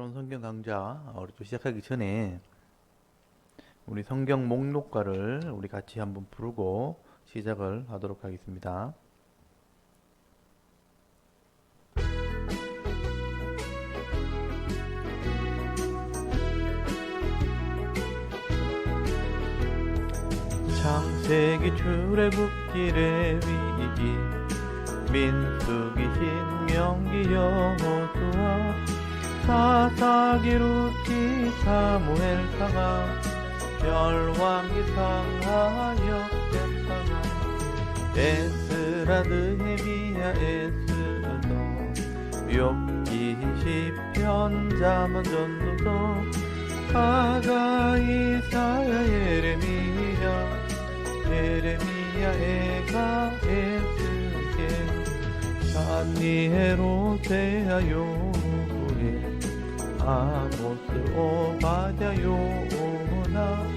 따로운 성경 강좌 우리 또 시작하기 전에 우리 성경 목록가를 우리 같이 한번 부르고 시작을 하도록 하겠습니다. 창세기 출애굽기 레위기 민수기 신명기 여호수아 사사기 룻기 사무엘 상하 열왕기 상하 역대상하 에스라 느헤미야 에스더 욥기 시편 잠언 전도서 하가 이사야 예레미야 에가 에스겔 다니엘 호세아 요엘 아모스 오바댜 요나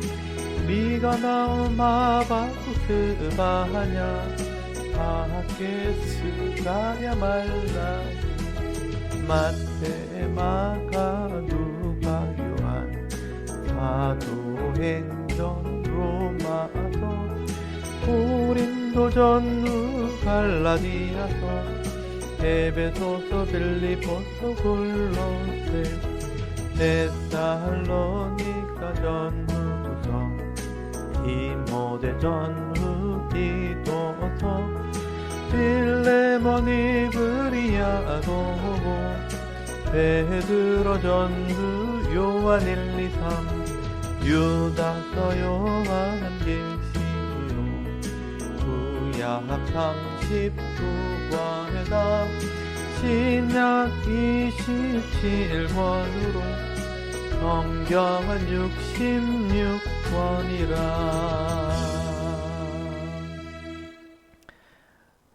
미가 나움 하박국 스바냐 아게스 가랴 말라 마태 마가 누가 요한 사도행전 로마서 고린도 전후 갈라디아서 에베소서 빌립보서 골로새 데살로니가 전후서 디모데 전후 디도서 빌레몬 이브리야 도모 베드로 전후 요한 1, 2, 3 유다서 요한계시록 구약 39권에다 신약 27권으로 성경은 66권이라.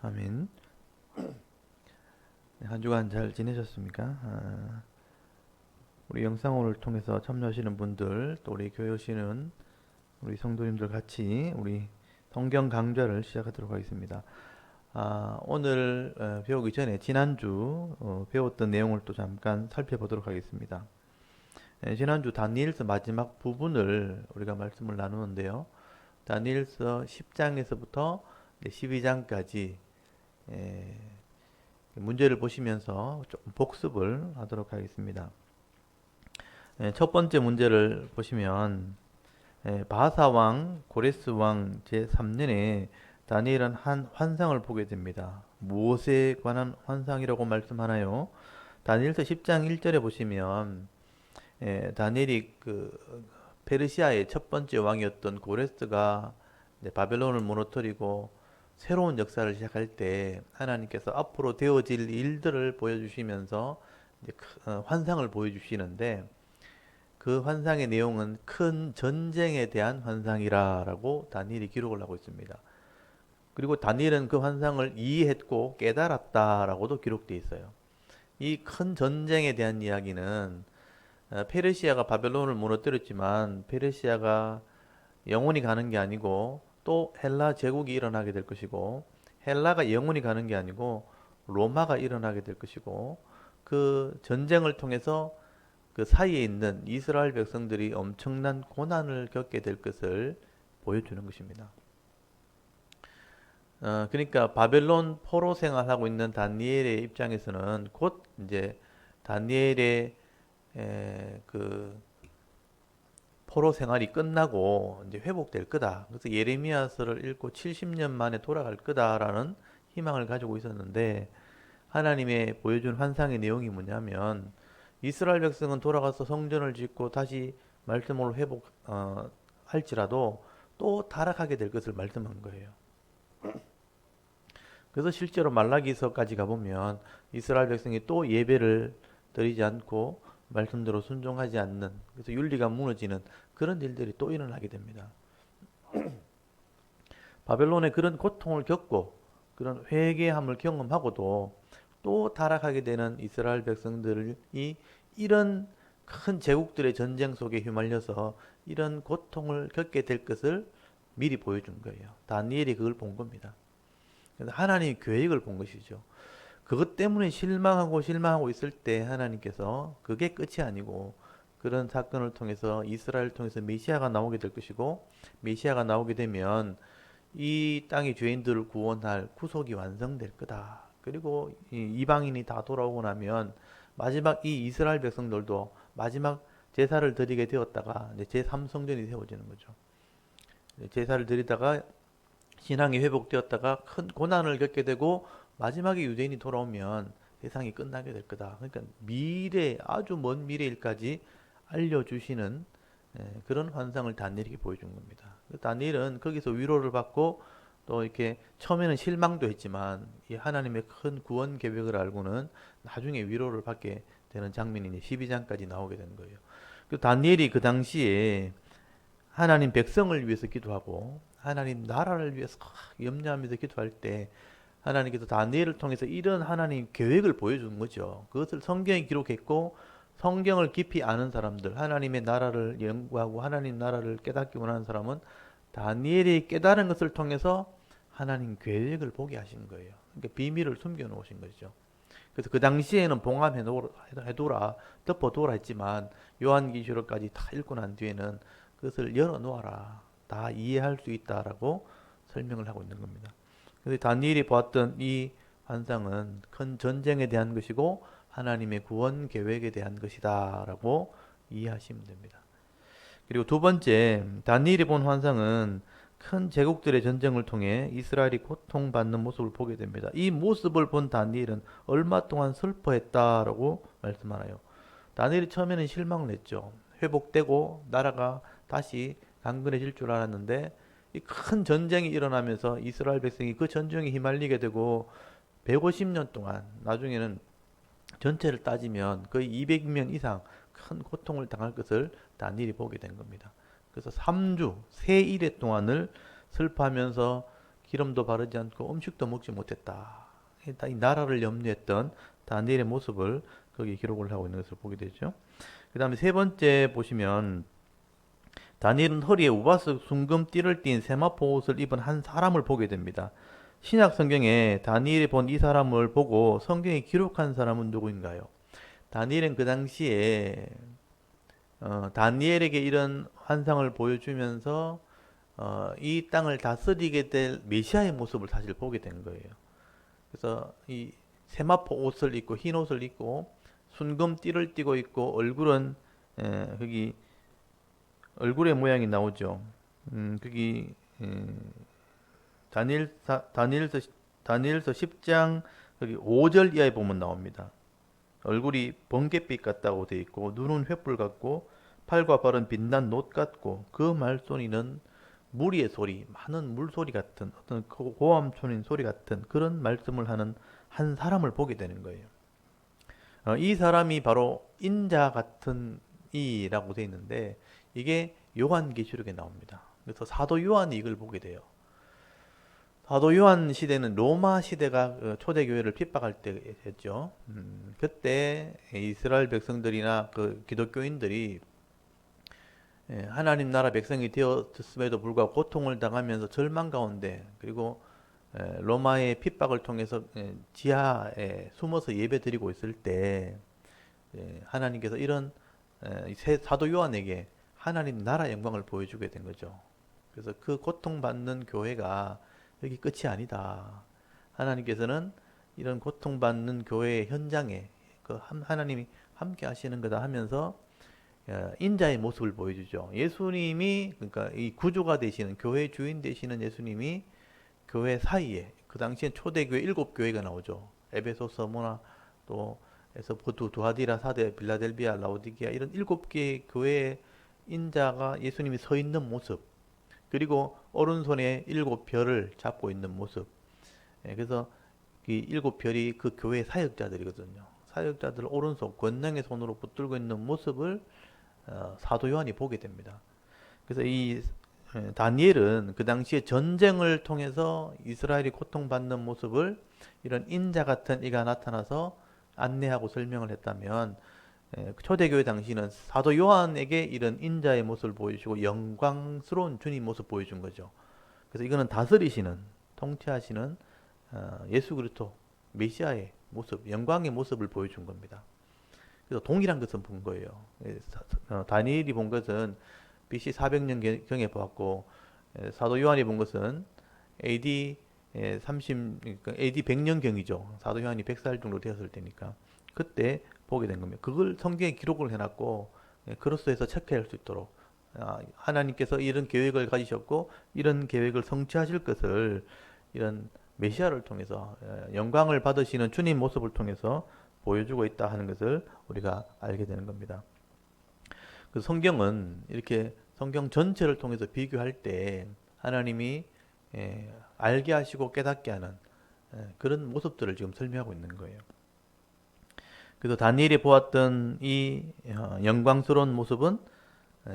아멘. 한 주간 잘 지내셨습니까? 우리 영상을 통해서 참여하시는 분들, 또 우리 교회 오시는 우리 성도님들 같이 우리 성경 강좌를 시작하도록 하겠습니다. 오늘 배우기 전에 지난주 배웠던 내용을 또 잠깐 살펴보도록 하겠습니다. 지난주 다니엘서 마지막 부분을 우리가 말씀을 나누는데요. 다니엘서 10장에서부터 12장까지 문제를 보시면서 조금 복습을 하도록 하겠습니다. 첫 번째 문제를 보시면 바하사왕 고레스왕 제3년에 다니엘은 한 환상을 보게 됩니다. 무엇에 관한 환상이라고 말씀하나요? 다니엘서 10장 1절에 보시면 다니엘이 페르시아의 첫 번째 왕이었던 고레스가 바벨론을 무너뜨리고 새로운 역사를 시작할 때 하나님께서 앞으로 되어질 일들을 보여주시면서 환상을 보여주시는데, 그 환상의 내용은 큰 전쟁에 대한 환상이라고 다니엘이 기록을 하고 있습니다. 그리고 다니엘은 그 환상을 이해했고 깨달았다라고도 기록되어 있어요. 이 큰 전쟁에 대한 이야기는 페르시아가 바벨론을 무너뜨렸지만 페르시아가 영원히 가는 게 아니고 또 헬라 제국이 일어나게 될 것이고, 헬라가 영원히 가는 게 아니고 로마가 일어나게 될 것이고, 그 전쟁을 통해서 그 사이에 있는 이스라엘 백성들이 엄청난 고난을 겪게 될 것을 보여주는 것입니다. 그러니까 바벨론 포로 생활하고 있는 다니엘의 입장에서는 곧 이제 다니엘의 그 포로 생활이 끝나고 이제 회복될 거다. 그래서 예레미야서를 읽고 70년 만에 돌아갈 거다라는 희망을 가지고 있었는데, 하나님의 보여준 환상의 내용이 뭐냐면 이스라엘 백성은 돌아가서 성전을 짓고 다시 말씀으로 회복할지라도 또 타락하게 될 것을 말씀한 거예요. 그래서 실제로 말라기서까지 가보면 이스라엘 백성이 또 예배를 드리지 않고 말씀대로 순종하지 않는, 그래서 윤리가 무너지는 그런 일들이 또 일어나게 됩니다. 바벨론의 그런 고통을 겪고 그런 회개함을 경험하고도 또 타락하게 되는 이스라엘 백성들이 이런 큰 제국들의 전쟁 속에 휘말려서 이런 고통을 겪게 될 것을 미리 보여준 거예요. 다니엘이 그걸 본 겁니다. 그래서 하나님의 계획을 본 것이죠. 그것 때문에 실망하고 있을 때 하나님께서 그게 끝이 아니고 그런 사건을 통해서 이스라엘을 통해서 메시아가 나오게 될 것이고 메시아가 나오게 되면 이 땅의 죄인들을 구원할 구속이 완성될 거다. 그리고 이 이방인이 다 돌아오고 나면 마지막 이 이스라엘 백성들도 마지막 제사를 드리게 되었다가 이제 제3성전이 세워지는 거죠. 제사를 드리다가 신앙이 회복되었다가 큰 고난을 겪게 되고 마지막에 유대인이 돌아오면 세상이 끝나게 될 거다. 그러니까 미래, 아주 먼 미래일까지 알려주시는 그런 환상을 다니엘에게 보여준 겁니다. 다니엘은 거기서 위로를 받고 또 이렇게 처음에는 실망도 했지만 이 하나님의 큰 구원 계획을 알고는 나중에 위로를 받게 되는 장면이 이제 12장까지 나오게 되는 거예요. 그 다니엘이 그 당시에 하나님 백성을 위해서 기도하고 하나님 나라를 위해서 염려하면서 기도할 때 하나님께서 다니엘을 통해서 이런 하나님 계획을 보여주는 거죠. 그것을 성경에 기록했고 성경을 깊이 아는 사람들, 하나님의 나라를 연구하고 하나님 나라를 깨닫기 원하는 사람은 다니엘이 깨달은 것을 통해서 하나님 계획을 보게 하신 거예요. 그러니까 비밀을 숨겨 놓으신 거죠. 그래서 그 당시에는 봉함해둬라, 덮어둬라 했지만 요한계시록까지 다 읽고 난 뒤에는 그것을 열어놓아라. 다 이해할 수 있다라고 설명을 하고 있는 겁니다. 그래서 다니엘이 보았던 이 환상은 큰 전쟁에 대한 것이고 하나님의 구원 계획에 대한 것이다라고 이해하시면 됩니다. 그리고 두 번째, 다니엘이 본 환상은 큰 제국들의 전쟁을 통해 이스라엘이 고통받는 모습을 보게 됩니다. 이 모습을 본 다니엘은 얼마 동안 슬퍼했다라고 말씀하나요? 다니엘이 처음에는 실망을 했죠. 회복되고 나라가 다시 강건해질 줄 알았는데 이 큰 전쟁이 일어나면서 이스라엘 백성이 그 전쟁에 휘말리게 되고 150년 동안 나중에는 전체를 따지면 거의 200년 이상 큰 고통을 당할 것을 다니엘이 보게 된 겁니다. 그래서 3주, 세 일의 동안을 슬퍼하면서 기름도 바르지 않고 음식도 먹지 못했다. 이 나라를 염려했던 다니엘의 모습을 거기 기록을 하고 있는 것을 보게 되죠. 그 다음에 세 번째 보시면 다니엘은 허리에 우바스 순금 띠를 띤 세마포 옷을 입은 한 사람을 보게 됩니다. 신약 성경에 다니엘이 본 이 사람을 보고 성경에 기록한 사람은 누구인가요? 다니엘은 그 당시에 다니엘에게 이런 환상을 보여주면서 이 땅을 다스리게 될 메시아의 모습을 사실 보게 된 거예요. 그래서 이 세마포 옷을 입고 흰 옷을 입고 순금 띠를 띠고 있고 얼굴은 거기 얼굴의 모양이 나오죠. 거기 다니엘서 10장 여기 5절 이하에 보면 나옵니다. 얼굴이 번갯빛 같다고 되어 있고 눈은 횃불 같고 팔과 발은 빛난 놋 같고 그 말소리는 무리의 소리, 많은 물소리 같은 어떤 고함 촌인 소리 같은 그런 말씀을 하는 한 사람을 보게 되는 거예요. 이 사람이 바로 인자 같은 이라고 되어 있는데 이게 요한계시록에 나옵니다. 그래서 사도 요한이 이걸 보게 돼요. 사도 요한 시대는 로마 시대가 초대교회를 핍박할 때였죠. 그때 이스라엘 백성들이나 그 기독교인들이 하나님 나라 백성이 되었음에도 불구하고 고통을 당하면서 절망 가운데 그리고 로마의 핍박을 통해서 지하에 숨어서 예배 드리고 있을 때 하나님께서 이런 사도 요한에게 하나님 나라 영광을 보여주게 된 거죠. 그래서 그 고통받는 교회가 여기 끝이 아니다. 하나님께서는 이런 고통받는 교회의 현장에 하나님이 함께 하시는 거다 하면서 인자의 모습을 보여주죠. 예수님이 그러니까 이 구주가 되시는 교회 주인 되시는 예수님이 교회 사이에 그 당시엔 초대교회 7교회가 나오죠. 에베소, 서모나 또 에서포두, 두아디라, 사데, 빌라델비아, 라오디게아 이런 7개의 교회의 인자가 예수님이 서 있는 모습 그리고 오른손에 7별을 잡고 있는 모습 그래서 이 7별이 그 교회의 사역자들이거든요. 사역자들 오른손 권능의 손으로 붙들고 있는 모습을 사도 요한이 보게 됩니다. 그래서 이 다니엘은 그 당시에 전쟁을 통해서 이스라엘이 고통받는 모습을 이런 인자 같은 이가 나타나서 안내하고 설명을 했다면 초대교회 당시는 사도 요한에게 이런 인자의 모습을 보여주시고 영광스러운 주님 모습 보여준 거죠. 그래서 이거는 다스리시는 통치하시는 예수 그리스도 메시아의 모습, 영광의 모습을 보여준 겁니다. 그래서 동일한 것은 본 거예요. 다니엘이 본 것은 BC 400년 경에 보았고, 사도 요한이 본 것은 AD 100년 경이죠. 사도 요한이 100살 정도 되었을 때니까 그때 보게 된 겁니다. 그걸 성경에 기록을 해놨고 그로서에서 체크할 수 있도록 하나님께서 이런 계획을 가지셨고 이런 계획을 성취하실 것을 이런 메시아를 통해서 영광을 받으시는 주님 모습을 통해서 보여주고 있다 하는 것을 우리가 알게 되는 겁니다. 그 성경은 이렇게 성경 전체를 통해서 비교할 때 하나님이 알게 하시고 깨닫게 하는 그런 모습들을 지금 설명하고 있는 거예요. 그래서 다니엘이 보았던 이 영광스러운 모습은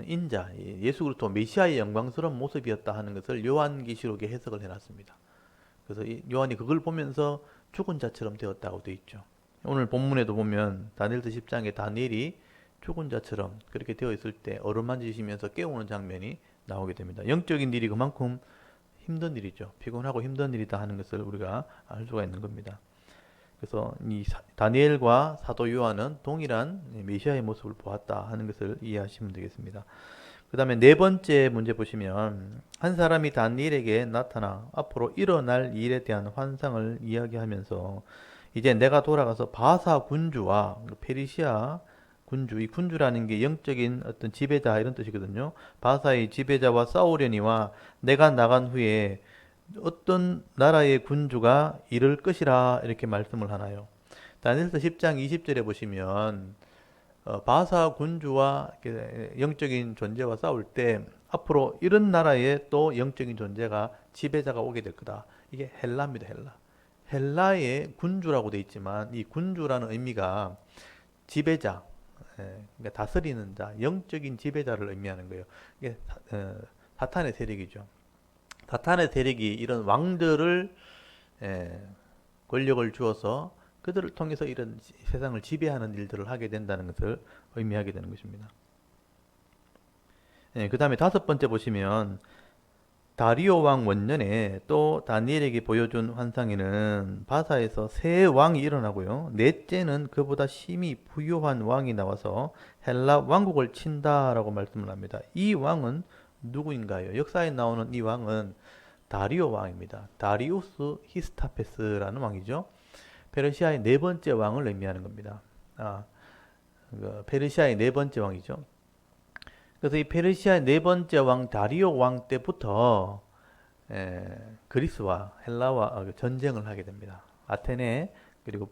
인자, 예수 그리스도 메시아의 영광스러운 모습이었다 하는 것을 요한계시록에 해석을 해놨습니다. 그래서 요한이 그걸 보면서 죽은 자처럼 되었다고 되어 있죠. 오늘 본문에도 보면 다니엘서 10장에 다니엘이 죽은 자처럼 그렇게 되어 있을 때 어루만지시면서 깨우는 장면이 나오게 됩니다. 영적인 일이 그만큼 힘든 일이죠. 피곤하고 힘든 일이다 하는 것을 우리가 알 수가 있는 겁니다. 그래서 이 다니엘과 사도 요한은 동일한 메시아의 모습을 보았다 하는 것을 이해하시면 되겠습니다. 그 다음에 네 번째 문제 보시면 한 사람이 다니엘에게 나타나 앞으로 일어날 일에 대한 환상을 이야기하면서 이제 내가 돌아가서 바사 군주와 페르시아 군주, 이 군주라는 게 영적인 어떤 지배자 이런 뜻이거든요. 바사의 지배자와 싸우려니와 내가 나간 후에 어떤 나라의 군주가 이를 것이라 이렇게 말씀을 하나요. 다니엘서 10장 20절에 보시면 바사 군주와 영적인 존재와 싸울 때 앞으로 이런 나라에 또 영적인 존재가 지배자가 오게 될 거다. 이게 헬라입니다. 헬라의 군주라고 되어 있지만 이 군주라는 의미가 지배자, 그러니까 다스리는 자, 영적인 지배자를 의미하는 거예요. 이게 사탄의 세력이죠. 사탄의 세력이 이런 왕들을 권력을 주어서 그들을 통해서 이런 세상을 지배하는 일들을 하게 된다는 것을 의미하게 되는 것입니다. 그 다음에 다섯 번째 보시면 다리오 왕 원년에 또 다니엘에게 보여준 환상에는 바사에서 새 왕이 일어나고요. 넷째는 그보다 심히 부유한 왕이 나와서 헬라 왕국을 친다라고 말씀을 합니다. 이 왕은 누구인가요? 역사에 나오는 이 왕은 다리오 왕입니다. 다리우스 히스타페스라는 왕이죠. 페르시아의 네 번째 왕을 의미하는 겁니다. 페르시아의 네 번째 왕이죠. 그래서 이 페르시아의 네 번째 왕 다리오 왕 때부터 그리스와 헬라와 전쟁을 하게 됩니다. 아테네 그리고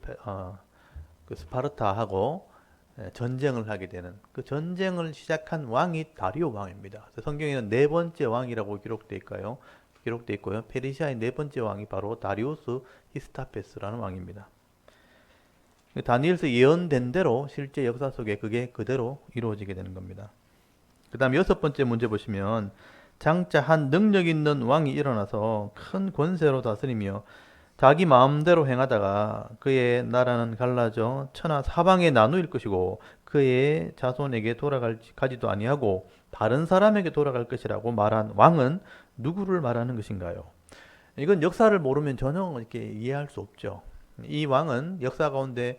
그 스파르타하고 전쟁을 하게 되는 그 전쟁을 시작한 왕이 다리오 왕입니다. 성경에는 네 번째 왕이라고 기록되어 있고요. 페르시아의 네 번째 왕이 바로 다리우스 히스타페스라는 왕입니다. 다니엘서 예언된 대로 실제 역사 속에 그게 그대로 이루어지게 되는 겁니다. 그 다음 여섯 번째 문제 보시면 장차 한 능력 있는 왕이 일어나서 큰 권세로 다스리며 자기 마음대로 행하다가 그의 나라는 갈라져 천하 사방에 나누일 것이고 그의 자손에게 돌아가지도 아니하고 다른 사람에게 돌아갈 것이라고 말한 왕은 누구를 말하는 것인가요? 이건 역사를 모르면 전혀 이렇게 이해할 수 없죠. 이 왕은 역사 가운데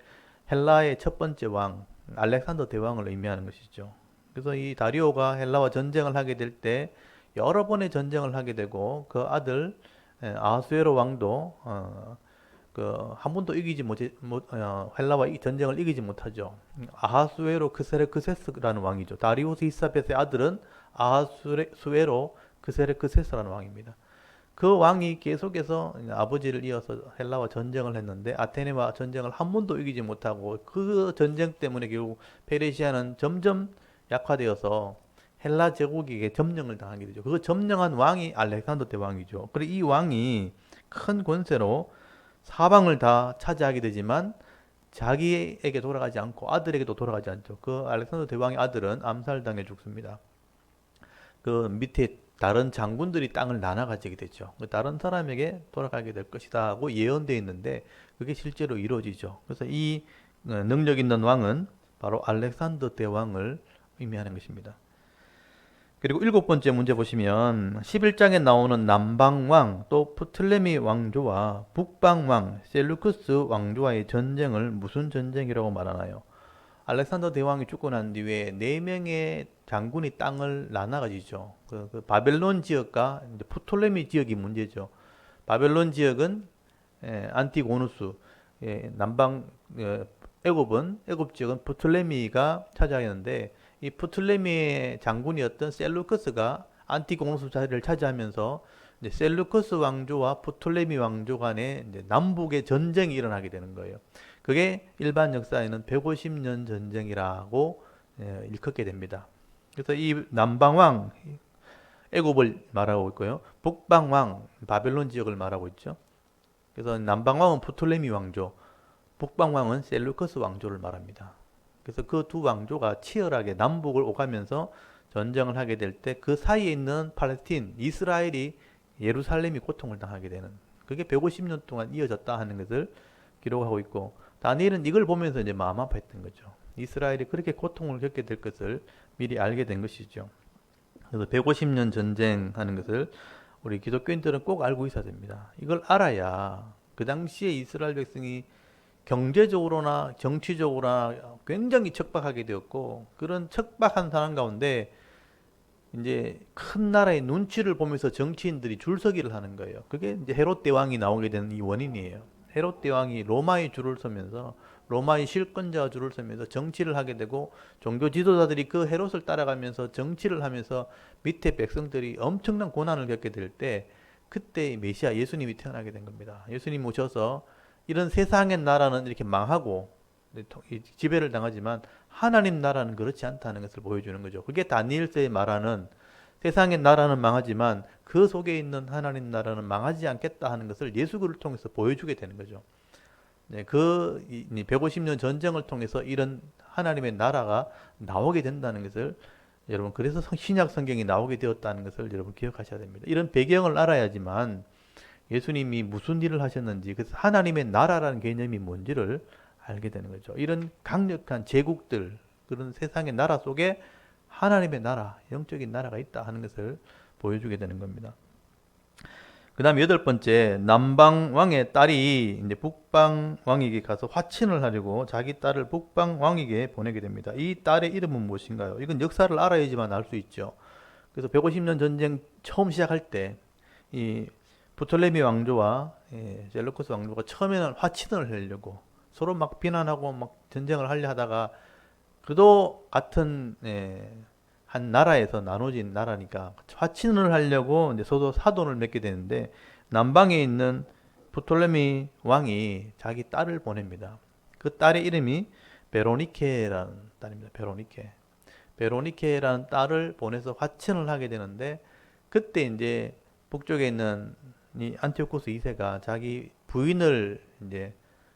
헬라의 첫 번째 왕 알렉산더 대왕을 의미하는 것이죠. 그래서 이 다리오가 헬라와 전쟁을 하게 될 때 여러 번의 전쟁을 하게 되고 그 아들 아하수에로 왕도 한 번도 헬라와 이 전쟁을 이기지 못하죠. 아하수에로 크세르크세스라는 왕이죠. 다리우스 히스타페스의 아들은 아하수에로 크세르크세스라는 왕입니다. 그 왕이 계속해서 아버지를 이어서 헬라와 전쟁을 했는데 아테네와 전쟁을 한 번도 이기지 못하고 그 전쟁 때문에 결국 페르시아는 점점 약화되어서 헬라 제국에게 점령을 당하게 되죠. 그 점령한 왕이 알렉산더 대왕이죠. 그리고 이 왕이 큰 권세로 사방을 다 차지하게 되지만 자기에게 돌아가지 않고 아들에게도 돌아가지 않죠. 그 알렉산더 대왕의 아들은 암살당해 죽습니다. 그 밑에 다른 장군들이 땅을 나눠 가지게 되죠. 다른 사람에게 돌아가게 될 것이다 하고 예언되어 있는데 그게 실제로 이루어지죠. 그래서 이 능력 있는 왕은 바로 알렉산더 대왕을 의미하는 것입니다. 그리고 일곱 번째 문제 보시면 11장에 나오는 남방왕 또 프틀레미 왕조와 북방왕 셀루크스 왕조와의 전쟁을 무슨 전쟁이라고 말하나요? 알렉산더 대왕이 죽고 난 뒤에 네 명의 장군이 땅을 나눠 가지죠. 그 바벨론 지역과 이제 프톨레미 지역이 문제죠. 바벨론 지역은 안티고누스, 남방 애굽은 애굽 지역은 프톨레미가 차지하였는데 이 프톨레미의 장군이었던 셀루커스가 안티고누스 자리를 차지하면서 이제 셀루커스 왕조와 프톨레미 왕조 간의 이제 남북의 전쟁이 일어나게 되는 거예요. 그게 일반 역사에는 150년 전쟁이라고 일컫게 됩니다. 그래서 이 남방왕 애굽을 말하고 있고요. 북방왕 바벨론 지역을 말하고 있죠. 그래서 남방왕은 프톨레미 왕조, 북방왕은 셀루커스 왕조를 말합니다. 그래서 그 두 왕조가 치열하게 남북을 오가면서 전쟁을 하게 될 때 그 사이에 있는 팔레스틴, 이스라엘이 예루살렘이 고통을 당하게 되는 그게 150년 동안 이어졌다 하는 것을 기록하고 있고 다니엘은 이걸 보면서 이제 마음 아파했던 거죠. 이스라엘이 그렇게 고통을 겪게 될 것을 미리 알게 된 것이죠. 그래서 150년 전쟁하는 것을 우리 기독교인들은 꼭 알고 있어야 됩니다. 이걸 알아야 그 당시에 이스라엘 백성이 경제적으로나 정치적으로나 굉장히 척박하게 되었고 그런 척박한 상황 가운데 이제 큰 나라의 눈치를 보면서 정치인들이 줄서기를 하는 거예요. 그게 이제 헤롯 대왕이 나오게 된 이 원인이에요. 헤롯 대왕이 로마의 줄을 서면서 로마의 실권자가 줄을 서면서 정치를 하게 되고 종교 지도자들이 그 헤롯을 따라가면서 정치를 하면서 밑에 백성들이 엄청난 고난을 겪게 될 때 그때 메시아 예수님이 태어나게 된 겁니다. 예수님 오셔서 이런 세상의 나라는 이렇게 망하고 지배를 당하지만 하나님 나라는 그렇지 않다는 것을 보여주는 거죠. 그게 다니엘서에 말하는 세상의 나라는 망하지만 그 속에 있는 하나님 나라는 망하지 않겠다 하는 것을 예수를 통해서 보여주게 되는 거죠. 네, 그 150년 전쟁을 통해서 이런 하나님의 나라가 나오게 된다는 것을 여러분 그래서 신약 성경이 나오게 되었다는 것을 여러분 기억하셔야 됩니다. 이런 배경을 알아야지만 예수님이 무슨 일을 하셨는지 그래서 하나님의 나라라는 개념이 뭔지를 알게 되는 거죠. 이런 강력한 제국들 그런 세상의 나라 속에 하나님의 나라, 영적인 나라가 있다 하는 것을 보여주게 되는 겁니다. 그 다음에 여덟 번째, 남방 왕의 딸이 이제 북방 왕에게 가서 화친을 하려고 자기 딸을 북방 왕에게 보내게 됩니다. 이 딸의 이름은 무엇인가요? 이건 역사를 알아야지만 알 수 있죠. 그래서 150년 전쟁 처음 시작할 때, 이 부톨레미 왕조와 셀루쿠스 왕조가 처음에는 화친을 하려고 서로 막 비난하고 막 전쟁을 하려 하다가 그도 같은 한 나라에서 나눠진 나라니까 화친을 하려고 이제 서로 사돈을 맺게 되는데 남방에 있는 프톨레미 왕이 자기 딸을 보냅니다. 그 딸의 이름이 베로니케라는 딸입니다. 베로니케라는 딸을 보내서 화친을 하게 되는데 그때 이제 북쪽에 있는 이 안티오코스 2세가 자기 부인을 이제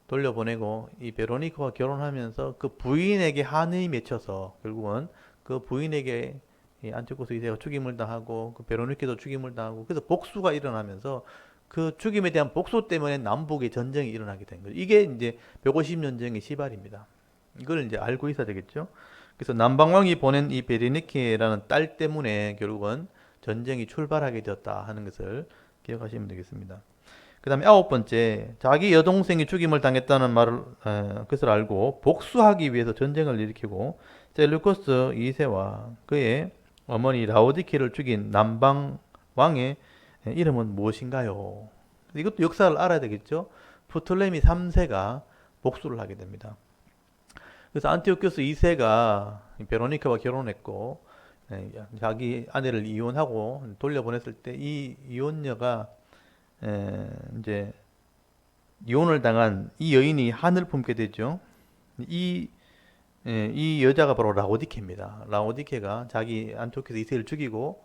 돌려보내고 이 베로니카와 결혼하면서 그 부인에게 한이 맺혀서 결국은 그 부인에게 이 안티오코스 2세가 죽임을 당하고 그 베로니케도 죽임을 당하고 그래서 복수가 일어나면서 그 죽임에 대한 복수 때문에 남북의 전쟁이 일어나게 된 거죠. 이게 이제 150년 전의 시발입니다. 이걸 이제 알고 있어야 되겠죠. 그래서 남방왕이 보낸 이 베르니케라는 딸 때문에 결국은 전쟁이 출발하게 되었다 하는 것을 기억하시면 되겠습니다. 그 다음에 아홉 번째, 자기 여동생이 죽임을 당했다는 것을 알고 복수하기 위해서 전쟁을 일으키고 셀루코스 2세와 그의 어머니 라오디케를 죽인 남방 왕의 이름은 무엇인가요? 이것도 역사를 알아야 되겠죠. 프톨레미 3세가 복수를 하게 됩니다. 그래서 안티오코스 2세가 베로니카와 결혼했고 자기 아내를 이혼하고 돌려보냈을 때 이 이혼녀가 이제 이혼을 당한 이 여인이 한을 품게 되죠. 이 여자가 바로 라오디케입니다. 라오디케가 자기 안티오코스 2세를 죽이고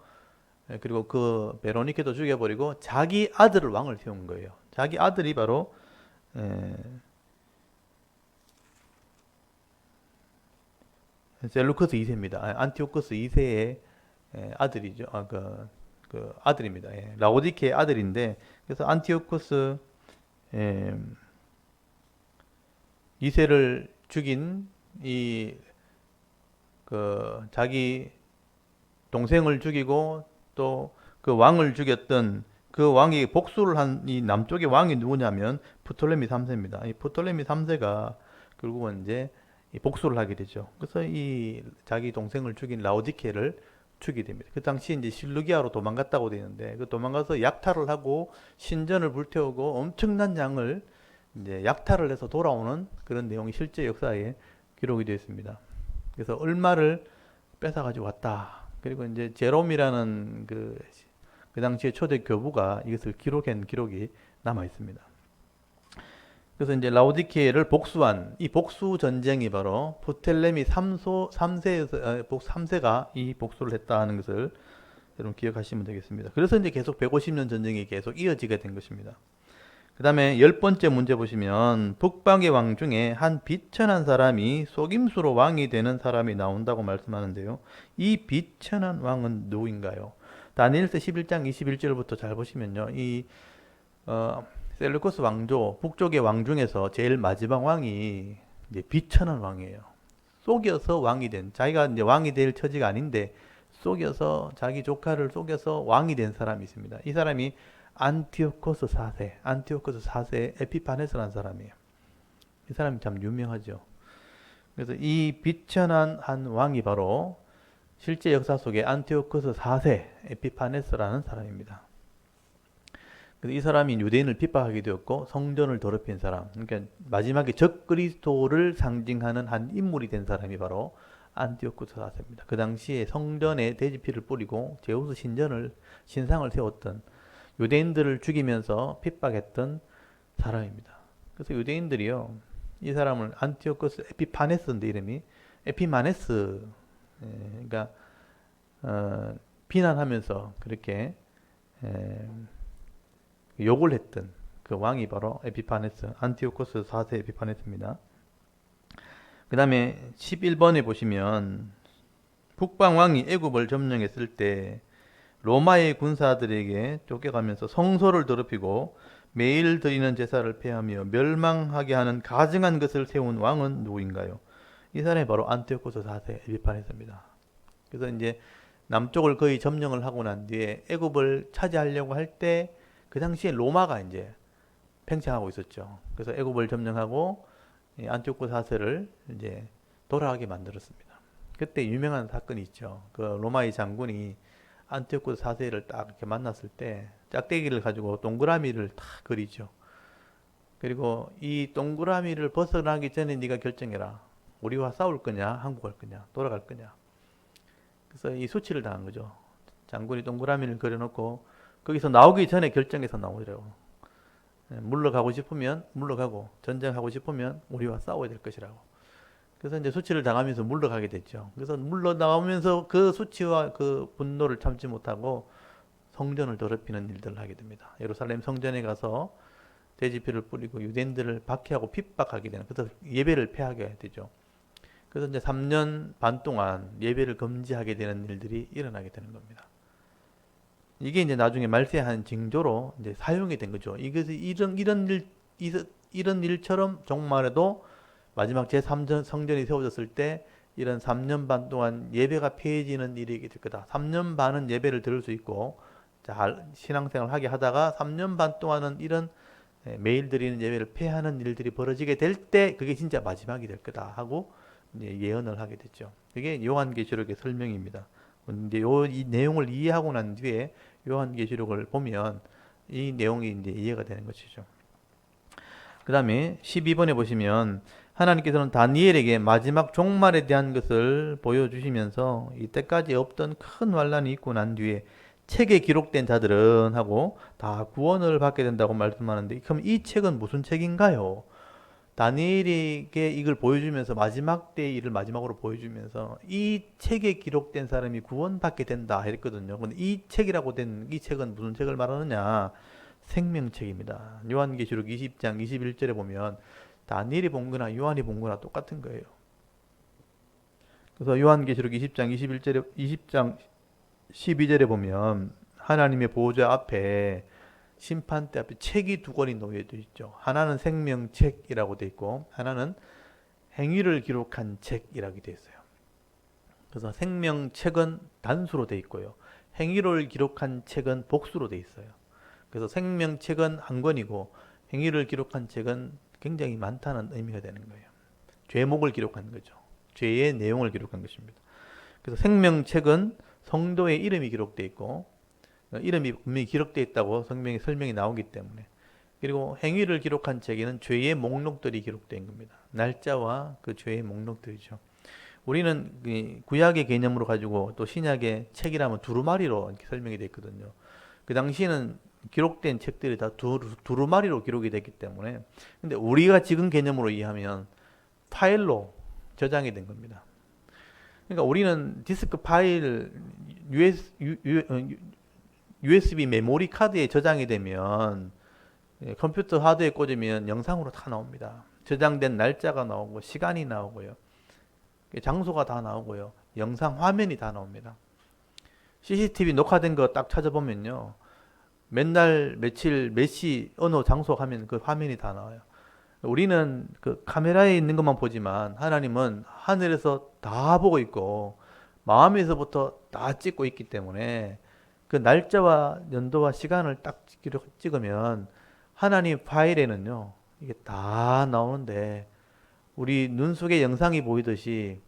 그리고 그 베로니케도 죽여버리고 자기 아들을 왕을 세운 거예요. 자기 아들이 바로 셀루커스 2세입니다. 안티오코스 2세의 아들이죠. 그 아들입니다. 라오디케의 아들인데 그래서 안티오코스 2세를 죽인 이 그 자기 동생을 죽이고 또 그 왕을 죽였던 그 왕이 복수를 한 이 남쪽의 왕이 누구냐면 프톨레미 3세입니다. 이 프톨레미 3세가 결국은 이제 이 복수를 하게 되죠. 그래서 이 자기 동생을 죽인 라오디케를 죽이게 됩니다. 그 당시 이제 실루기아로 도망갔다고 되는데 그 도망가서 약탈을 하고 신전을 불태우고 엄청난 양을 이제 약탈을 해서 돌아오는 그런 내용이 실제 역사에 기록이 되어 있습니다. 그래서 얼마를 뺏어 가지고 왔다. 그리고 이제 제롬이라는 그 당시에 초대 교부가 이것을 기록한 기록이 남아 있습니다. 그래서 이제 라오디케를 복수한 이 복수 전쟁이 바로 프톨레미 3세가 이 복수를 했다는 것을 여러분 기억하시면 되겠습니다. 그래서 이제 계속 150년 전쟁이 계속 이어지게 된 것입니다. 그 다음에 10번째 문제 보시면 북방의 왕 중에 한 비천한 사람이 속임수로 왕이 되는 사람이 나온다고 말씀하는데요. 이 비천한 왕은 누구인가요? 다니엘서 11장 21절부터 잘 보시면요. 셀루코스 왕조, 북쪽의 왕 중에서 제일 마지막 왕이 이제 비천한 왕이에요. 속여서 왕이 된, 자기가 이제 왕이 될 처지가 아닌데 속여서 자기 조카를 속여서 왕이 된 사람이 있습니다. 이 사람이 안티오코스 4세 에피파네스라는 사람이에요. 이 사람이 참 유명하죠. 그래서 이 비천한 한 왕이 바로 실제 역사 속에 안티오코스 4세 에피파네스라는 사람입니다. 그래서 이 사람이 유대인을 핍박하게 되었고 성전을 더럽힌 사람, 그러니까 마지막에 적그리스도를 상징하는 한 인물이 된 사람이 바로 안티오코스 4세입니다. 그 당시에 성전에 돼지피를 뿌리고 제우스 신상을 세웠던 유대인들을 죽이면서 핍박했던 사람입니다. 그래서 유대인들이요, 이 사람을 안티오코스 에피파네스인데 이름이 에피마네스, 그러니까 비난하면서 그렇게 욕을 했던 그 왕이 바로 에피파네스, 안티오코스 4세 에피파네스입니다. 그 다음에 11번에 보시면 북방 왕이 애굽을 점령했을 때 로마의 군사들에게 쫓겨가면서 성소를 더럽히고 매일 드리는 제사를 폐하며 멸망하게 하는 가증한 것을 세운 왕은 누구인가요? 이 사람이 바로 안티오코스 4세 에피파네스입니다. 그래서 이제 남쪽을 거의 점령을 하고 난 뒤에 애굽을 차지하려고 할 때 그 당시에 로마가 이제 팽창하고 있었죠. 그래서 애굽을 점령하고 안티오코스 4세를 이제 돌아가게 만들었습니다. 그때 유명한 사건이 있죠. 그 로마의 장군이 안티오코스 4세를 딱 이렇게 만났을 때 짝대기를 가지고 동그라미를 딱 그리죠. 그리고 이 동그라미를 벗어나기 전에 네가 결정해라. 우리와 싸울 거냐, 한국 갈 거냐, 돌아갈 거냐. 그래서 이 수치를 당한 거죠. 장군이 동그라미를 그려놓고 거기서 나오기 전에 결정해서 나오더라고. 물러가고 싶으면 물러가고 전쟁하고 싶으면 우리와 싸워야 될 것이라고. 그래서 이제 수치를 당하면서 물러가게 됐죠. 그래서 물러나오면서 그 수치와 그 분노를 참지 못하고 성전을 더럽히는 일들을 하게 됩니다. 예루살렘 성전에 가서 돼지피를 뿌리고 유대인들을 박해하고 핍박하게 되는, 그래서 예배를 폐하게 되죠. 그래서 이제 3년 반 동안 예배를 금지하게 되는 일들이 일어나게 되는 겁니다. 이게 이제 나중에 말세한 징조로 이제 사용이 된 거죠. 이것이 이런 일처럼 종말에도 마지막 제3전 성전이 세워졌을 때 이런 3년 반 동안 예배가 폐해지는 일이 될 거다. 3년 반은 예배를 들을 수 있고 신앙생활을 하게 하다가 3년 반 동안은 이런 매일 드리는 예배를 폐하는 일들이 벌어지게 될 때 그게 진짜 마지막이 될 거다 하고 이제 예언을 하게 됐죠. 그게 요한계시록의 설명입니다. 이제 이 내용을 이해하고 난 뒤에 요한계시록을 보면 이 내용이 이제 이해가 되는 것이죠. 그 다음에 12번에 보시면 하나님께서는 다니엘에게 마지막 종말에 대한 것을 보여주시면서 이때까지 없던 큰 환란이 있고 난 뒤에 책에 기록된 자들은 하고 다 구원을 받게 된다고 말씀하는데, 그럼 이 책은 무슨 책인가요? 다니엘에게 이걸 보여주면서 마지막 때의 일을 마지막으로 보여주면서 이 책에 기록된 사람이 구원받게 된다 했거든요. 근데 이 책이라고 된 이 책은 무슨 책을 말하느냐? 생명책입니다. 요한계시록 20장 21절에 보면 다니엘이 본 거나 요한이 본 거나 똑같은 거예요. 그래서 요한계시록 20장 12절에 보면 하나님의 보호자 앞에 심판대 앞에 책이 두 권이 놓여져 있죠. 하나는 생명책이라고 되어 있고 하나는 행위를 기록한 책이라고 되어 있어요. 그래서 생명책은 단수로 돼 있고요. 행위를 기록한 책은 복수로 돼 있어요. 그래서 생명책은 한 권이고 행위를 기록한 책은 굉장히 많다는 의미가 되는 거예요. 죄목을 기록한 거죠. 죄의 내용을 기록한 것입니다. 그래서 생명책은 성도의 이름이 기록되어 있고 이름이 분명히 기록되어 있다고 성경에 설명이 나오기 때문에, 그리고 행위를 기록한 책에는 죄의 목록들이 기록된 겁니다. 날짜와 그 죄의 목록들이죠. 우리는 구약의 개념으로 가지고 또 신약의 책이라면 두루마리로 이렇게 설명이 되어 있거든요. 그 당시에는 기록된 책들이 다 두루마리로 기록이 됐기 때문에, 근데 우리가 지금 개념으로 이해하면 파일로 저장이 된 겁니다. 그러니까 우리는 디스크 파일, USB 메모리 카드에 저장이 되면 컴퓨터 하드에 꽂으면 영상으로 다 나옵니다. 저장된 날짜가 나오고 시간이 나오고요. 장소가 다 나오고요. 영상 화면이 다 나옵니다. CCTV 녹화된 거 딱 찾아보면요. 맨날 며칠 몇 시 어느 장소 하면 그 화면이 다 나와요. 우리는 그 카메라에 있는 것만 보지만 하나님은 하늘에서 다 보고 있고 마음에서부터 다 찍고 있기 때문에 그 날짜와 연도와 시간을 딱 찍으면 하나님 파일에는요, 이게 다 나오는데 우리 눈 속에 영상이 보이듯이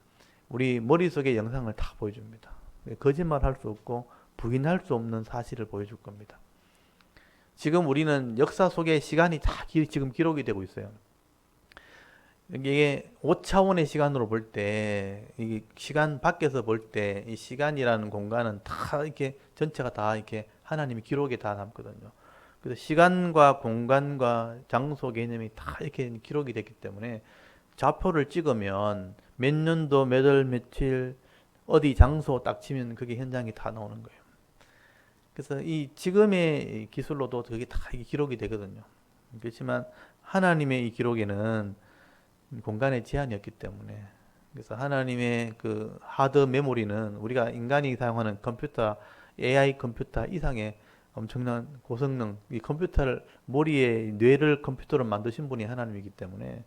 우리 머릿속에 영상을 다 보여줍니다. 거짓말 할 수 없고 부인할 수 없는 사실을 보여줄 겁니다. 지금 우리는 역사 속에 시간이 다 지금 기록이 되고 있어요. 이게 5차원의 시간으로 볼 때, 이 시간 밖에서 볼 때, 이 시간이라는 공간은 다 이렇게 전체가 다 이렇게 하나님이 기록에 다 남거든요. 그래서 시간과 공간과 장소 개념이 다 이렇게 기록이 됐기 때문에 좌표를 찍으면 몇 년도 몇 월 며칠 어디 장소 딱 치면 그게 현장이 다 나오는 거예요. 그래서 이 지금의 기술로도 그게 다 기록이 되거든요. 그렇지만 하나님의 이 기록에는 공간의 제한이 없기 때문에, 그래서 하나님의 그 하드 메모리는 우리가 인간이 사용하는 컴퓨터, AI 컴퓨터 이상의 엄청난 고성능, 이 컴퓨터를 머리에 뇌를 컴퓨터로 만드신 분이 하나님이기 때문에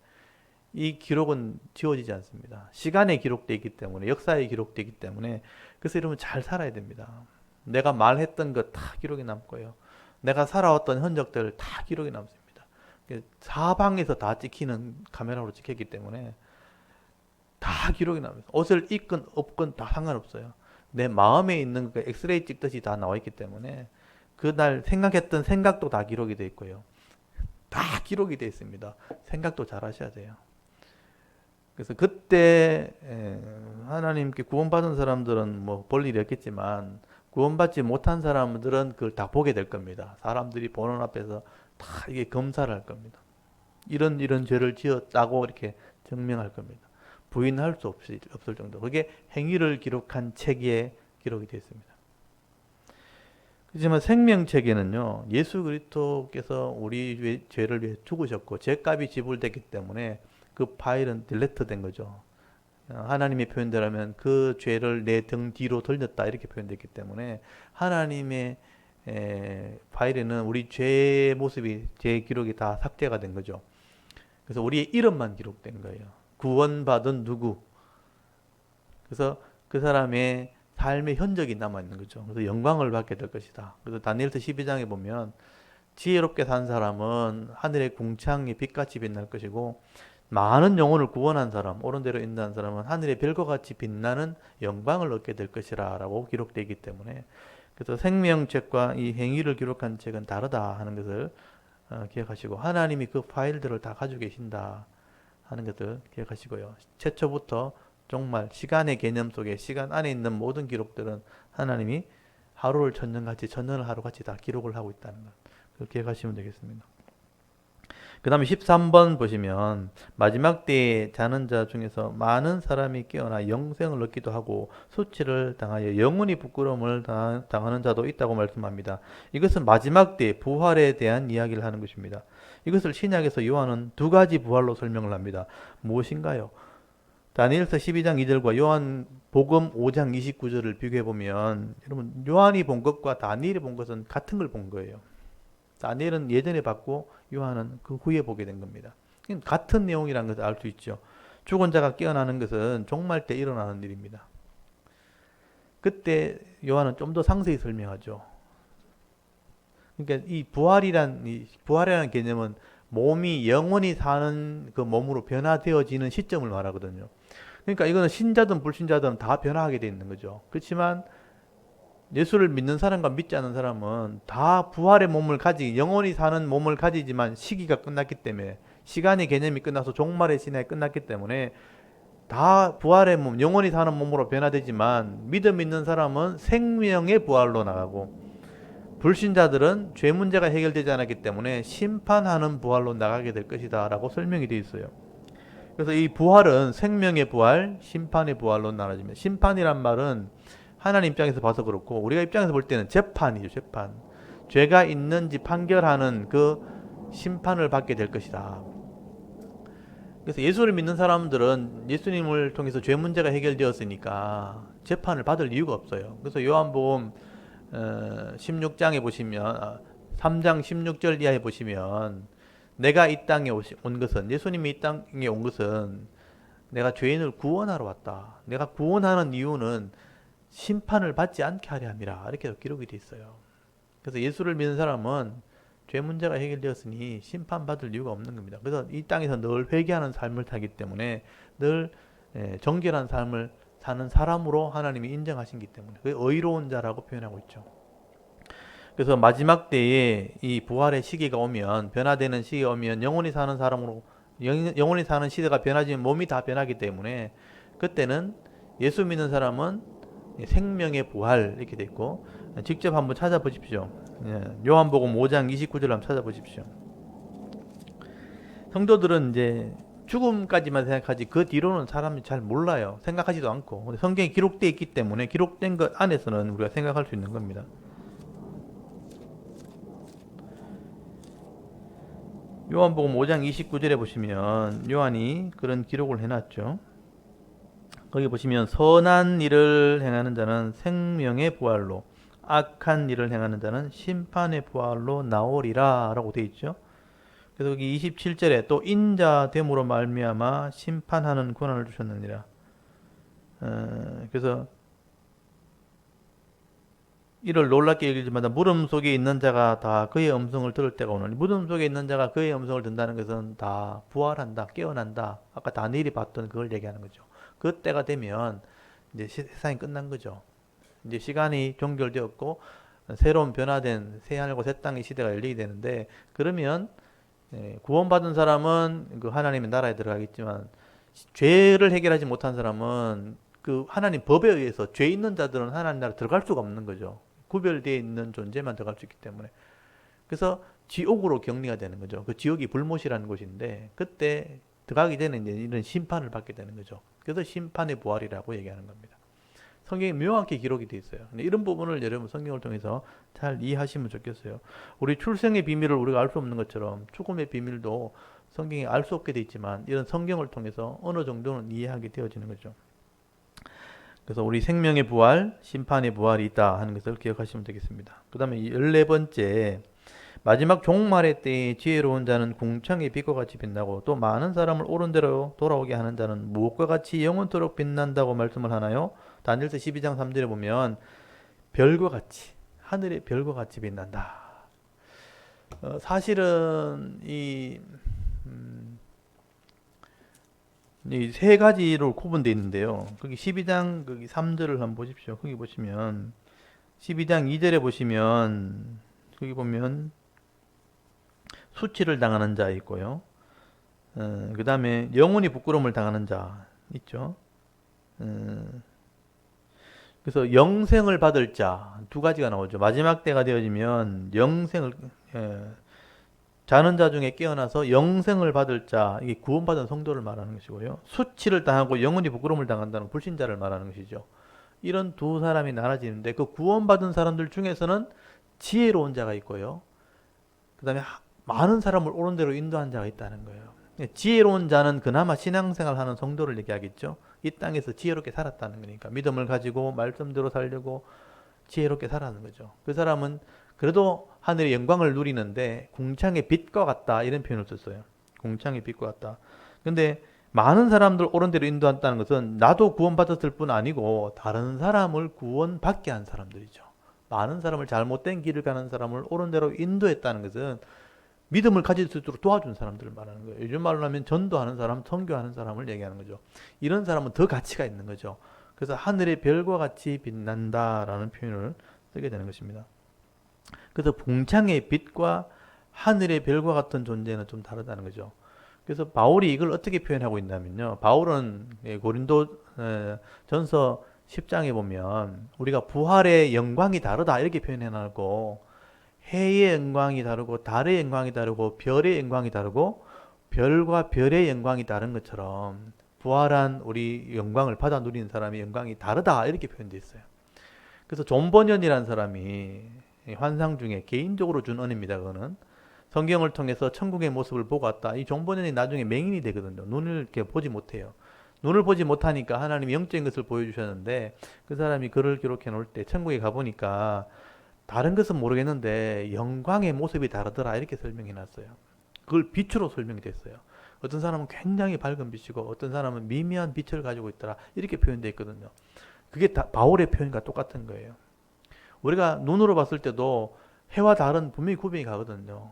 이 기록은 지워지지 않습니다. 시간에 기록되어 있기 때문에, 역사에 기록되어 있기 때문에, 그래서 여러분 잘 살아야 됩니다. 내가 말했던 것 다 기록이 남고요. 내가 살아왔던 흔적들 다 기록이 남습니다. 사방에서 다 찍히는 카메라로 찍혔기 때문에 다 기록이 남습니다. 옷을 입건 없건 다 상관없어요. 내 마음에 있는 그 엑스레이 찍듯이 다 나와 있기 때문에 그날 생각했던 생각도 다 기록이 되어 있고요. 다 기록이 되어 있습니다. 생각도 잘 하셔야 돼요. 그래서 그때 하나님께 구원받은 사람들은 뭐 볼 일이 없겠지만 구원받지 못한 사람들은 그걸 다 보게 될 겁니다. 사람들이 보는 앞에서 다 이게 검사를 할 겁니다. 이런 죄를 지었다고 이렇게 증명할 겁니다. 부인할 수 없을 정도. 그게 행위를 기록한 책에 기록이 되어 있습니다. 하지만 생명책에는요, 예수 그리스도께서 우리 죄를 위해 죽으셨고 죄값이 지불됐기 때문에 그 파일은 딜레트 된 거죠. 하나님의 표현대로면 그 죄를 내 등 뒤로 돌렸다 이렇게 표현됐기 때문에 하나님의 파일에는 우리 죄의 모습이, 죄의 기록이 다 삭제가 된 거죠. 그래서 우리의 이름만 기록된 거예요. 구원받은 누구. 그래서 그 사람의 삶의 흔적이 남아있는 거죠. 그래서 영광을 받게 될 것이다. 그래서 다니엘서 12장에 보면 지혜롭게 산 사람은 하늘의 궁창이 빛같이 빛날 것이고 많은 영혼을 구원한 사람, 옳은 대로 인도한 사람은 하늘의 별과 같이 빛나는 영광을 얻게 될 것이라 라고 기록되어 있기 때문에, 그래서 생명책과 이 행위를 기록한 책은 다르다 하는 것을 기억하시고, 하나님이 그 파일들을 다 가지고 계신다 하는 것을 기억하시고요. 최초부터 정말 시간의 개념 속에 시간 안에 있는 모든 기록들은 하나님이 하루를 천년같이, 천년을 하루같이 다 기록을 하고 있다는 것, 그걸 기억하시면 되겠습니다. 그 다음에 13번 보시면 마지막 때에 자는 자 중에서 많은 사람이 깨어나 영생을 얻기도 하고 수치를 당하여 영원히 부끄러움을 당하는 자도 있다고 말씀합니다. 이것은 마지막 때 부활에 대한 이야기를 하는 것입니다. 이것을 신약에서 요한은 두 가지 부활로 설명을 합니다. 무엇인가요? 다니엘서 12장 2절과 요한 복음 5장 29절을 비교해 보면 여러분, 요한이 본 것과 다니엘이 본 것은 같은 걸 본 거예요. 다니엘은 예전에 봤고 요한은 그 후에 보게 된 겁니다. 같은 내용이라는 것을 알 수 있죠. 죽은 자가 깨어나는 것은 종말 때 일어나는 일입니다. 그때 요한은 좀 더 상세히 설명하죠. 그러니까 이 부활이라는 개념은 몸이 영원히 사는 그 몸으로 변화되어지는 시점을 말하거든요. 그러니까 이거는 신자든 불신자든 다 변화하게 돼 있는 거죠. 그렇지만 예수를 믿는 사람과 믿지 않는 사람은 다 부활의 몸을 영원히 사는 몸을 가지지만 시기가 끝났기 때문에, 시간의 개념이 끝나서 종말의 시간이 끝났기 때문에 다 부활의 몸, 영원히 사는 몸으로 변화되지만, 믿음 있는 사람은 생명의 부활로 나가고, 불신자들은 죄 문제가 해결되지 않았기 때문에 심판하는 부활로 나가게 될 것이다 라고 설명이 되어 있어요. 그래서 이 부활은 생명의 부활, 심판의 부활로 나눠집니다. 심판이란 말은 하나님 입장에서 봐서 그렇고, 우리가 입장에서 볼 때는 재판이죠. 재판. 죄가 있는지 판결하는 그 심판을 받게 될 것이다. 그래서 예수를 믿는 사람들은 예수님을 통해서 죄 문제가 해결되었으니까 재판을 받을 이유가 없어요. 그래서 요한복음 16장에 보시면, 3장 16절 이하에 보시면, 내가 이 땅에 온 것은, 예수님이 이 땅에 온 것은 내가 죄인을 구원하러 왔다. 내가 구원하는 이유는 심판을 받지 않게 하려 함이라. 이렇게 기록이 되어 있어요. 그래서 예수를 믿는 사람은 죄 문제가 해결되었으니 심판받을 이유가 없는 겁니다. 그래서 이 땅에서 늘 회개하는 삶을 살기 때문에 늘 정결한 삶을 사는 사람으로 하나님이 인정하신기 때문에 그 의로운 자라고 표현하고 있죠. 그래서 마지막 때에 이 부활의 시기가 오면, 변화되는 시기가 오면 영원히 사는 사람으로, 영원히 사는 시대가 변화지면 몸이 다 변하기 때문에 그때는 예수 믿는 사람은 생명의 부활 이렇게 돼 있고, 직접 한번 찾아보십시오. 요한복음 5장 29절 한번 찾아보십시오. 성도들은 이제 죽음까지만 생각하지 그 뒤로는 사람이 잘 몰라요. 생각하지도 않고. 근데 성경에 기록되어 있기 때문에 기록된 것 안에서는 우리가 생각할 수 있는 겁니다. 요한복음 5장 29절에 보시면 요한이 그런 기록을 해놨죠. 거기 보시면 선한 일을 행하는 자는 생명의 부활로, 악한 일을 행하는 자는 심판의 부활로 나오리라 라고 되어 있죠. 그래서 여기 27절에 또 인자됨으로 말미암아 심판하는 권한을 주셨느니라. 그래서 이를 놀랍게 여기지마다 무덤 속에 있는 자가 다 그의 음성을 들을 때가 오느니, 무덤 속에 있는 자가 그의 음성을 듣는다는 것은 다 부활한다, 깨어난다. 아까 다니엘이 봤던 그걸 얘기하는 거죠. 그 때가 되면 이제 세상이 끝난 거죠. 이제 시간이 종결되었고 새로운 변화된 새하늘과 새 땅의 시대가 열리게 되는데, 그러면 구원받은 사람은 그 하나님의 나라에 들어가겠지만, 죄를 해결하지 못한 사람은 그 하나님 법에 의해서 죄 있는 자들은 하나님 나라에 들어갈 수가 없는 거죠. 구별되어 있는 존재만 들어갈 수 있기 때문에. 그래서 지옥으로 격리가 되는 거죠. 그 지옥이 불못이라는 곳인데, 그때 들어가기 전에 이제 이런 심판을 받게 되는 거죠. 그래서 심판의 부활이라고 얘기하는 겁니다. 성경에 묘하게 기록이 되어 있어요. 근데 이런 부분을 여러분 성경을 통해서 잘 이해하시면 좋겠어요. 우리 출생의 비밀을 우리가 알 수 없는 것처럼 죽음의 비밀도 성경에 알 수 없게 되어 있지만, 이런 성경을 통해서 어느 정도는 이해하게 되어지는 거죠. 그래서 우리 생명의 부활, 심판의 부활이 있다 하는 것을 기억하시면 되겠습니다. 그 다음에 14번째, 마지막 종말의 때에 지혜로운 자는 궁창의 빛과 같이 빛나고 또 많은 사람을 옳은 대로 돌아오게 하는 자는 무엇과 같이 영원토록 빛난다고 말씀을 하나요? 다니엘서 12장 3절에 보면 별과 같이, 하늘의 별과 같이 빛난다. 사실은 이 세 가지로 구분되어 있는데요. 거기 12장 거기 3절을 한번 보십시오. 거기 보시면 12장 2절에 보시면 거기 보면 수치를 당하는 자 있고요. 그 다음에 영원히 부끄러움을 당하는 자 있죠. 그래서 영생을 받을 자 두 가지가 나오죠. 마지막 때가 되어지면 영생을 자는 자 중에 깨어나서 영생을 받을 자, 이게 구원받은 성도를 말하는 것이고요. 수치를 당하고 영원히 부끄러움을 당한다는 불신자를 말하는 것이죠. 이런 두 사람이 나눠지는데, 그 구원받은 사람들 중에서는 지혜로운 자가 있고요. 그 다음에 많은 사람을 옳은 대로 인도한 자가 있다는 거예요. 지혜로운 자는 그나마 신앙생활 하는 성도를 얘기하겠죠. 이 땅에서 지혜롭게 살았다는 거니까 믿음을 가지고 말씀대로 살려고 지혜롭게 살아가는 거죠. 그 사람은 그래도 하늘의 영광을 누리는데 궁창의 빛과 같다 이런 표현을 썼어요. 궁창의 빛과 같다. 근데 많은 사람들 옳은 대로 인도한다는 것은 나도 구원받았을 뿐 아니고 다른 사람을 구원받게 한 사람들이죠. 많은 사람을 잘못된 길을 가는 사람을 옳은 대로 인도했다는 것은 믿음을 가질 수 있도록 도와준 사람들을 말하는 거예요. 요즘 말로 하면 전도하는 사람, 선교하는 사람을 얘기하는 거죠. 이런 사람은 더 가치가 있는 거죠. 그래서 하늘의 별과 같이 빛난다라는 표현을 쓰게 되는 것입니다. 그래서 봉창의 빛과 하늘의 별과 같은 존재는 좀 다르다는 거죠. 그래서 바울이 이걸 어떻게 표현하고 있냐면요. 바울은 고린도 전서 10장에 보면 우리가 부활의 영광이 다르다 이렇게 표현해놨고, 해의 영광이 다르고 달의 영광이 다르고 별의 영광이 다르고 별과 별의 영광이 다른 것처럼 부활한 우리 영광을 받아 누리는 사람의 영광이 다르다 이렇게 표현되어 있어요. 그래서 존 버년이라는 사람이 환상 중에 개인적으로 준 은혜입니다. 그거는 성경을 통해서 천국의 모습을 보고 왔다. 이 존 버년이 나중에 맹인이 되거든요. 눈을 이렇게 보지 못해요. 눈을 보지 못하니까 하나님이 영적인 것을 보여주셨는데, 그 사람이 글을 기록해 놓을 때 천국에 가보니까 다른 것은 모르겠는데 영광의 모습이 다르더라 이렇게 설명해 놨어요. 그걸 빛으로 설명이 됐어요. 어떤 사람은 굉장히 밝은 빛이고 어떤 사람은 미미한 빛을 가지고 있더라 이렇게 표현되어 있거든요. 그게 다 바울의 표현과 똑같은 거예요. 우리가 눈으로 봤을 때도 해와 달은 분명히 구분이 가거든요.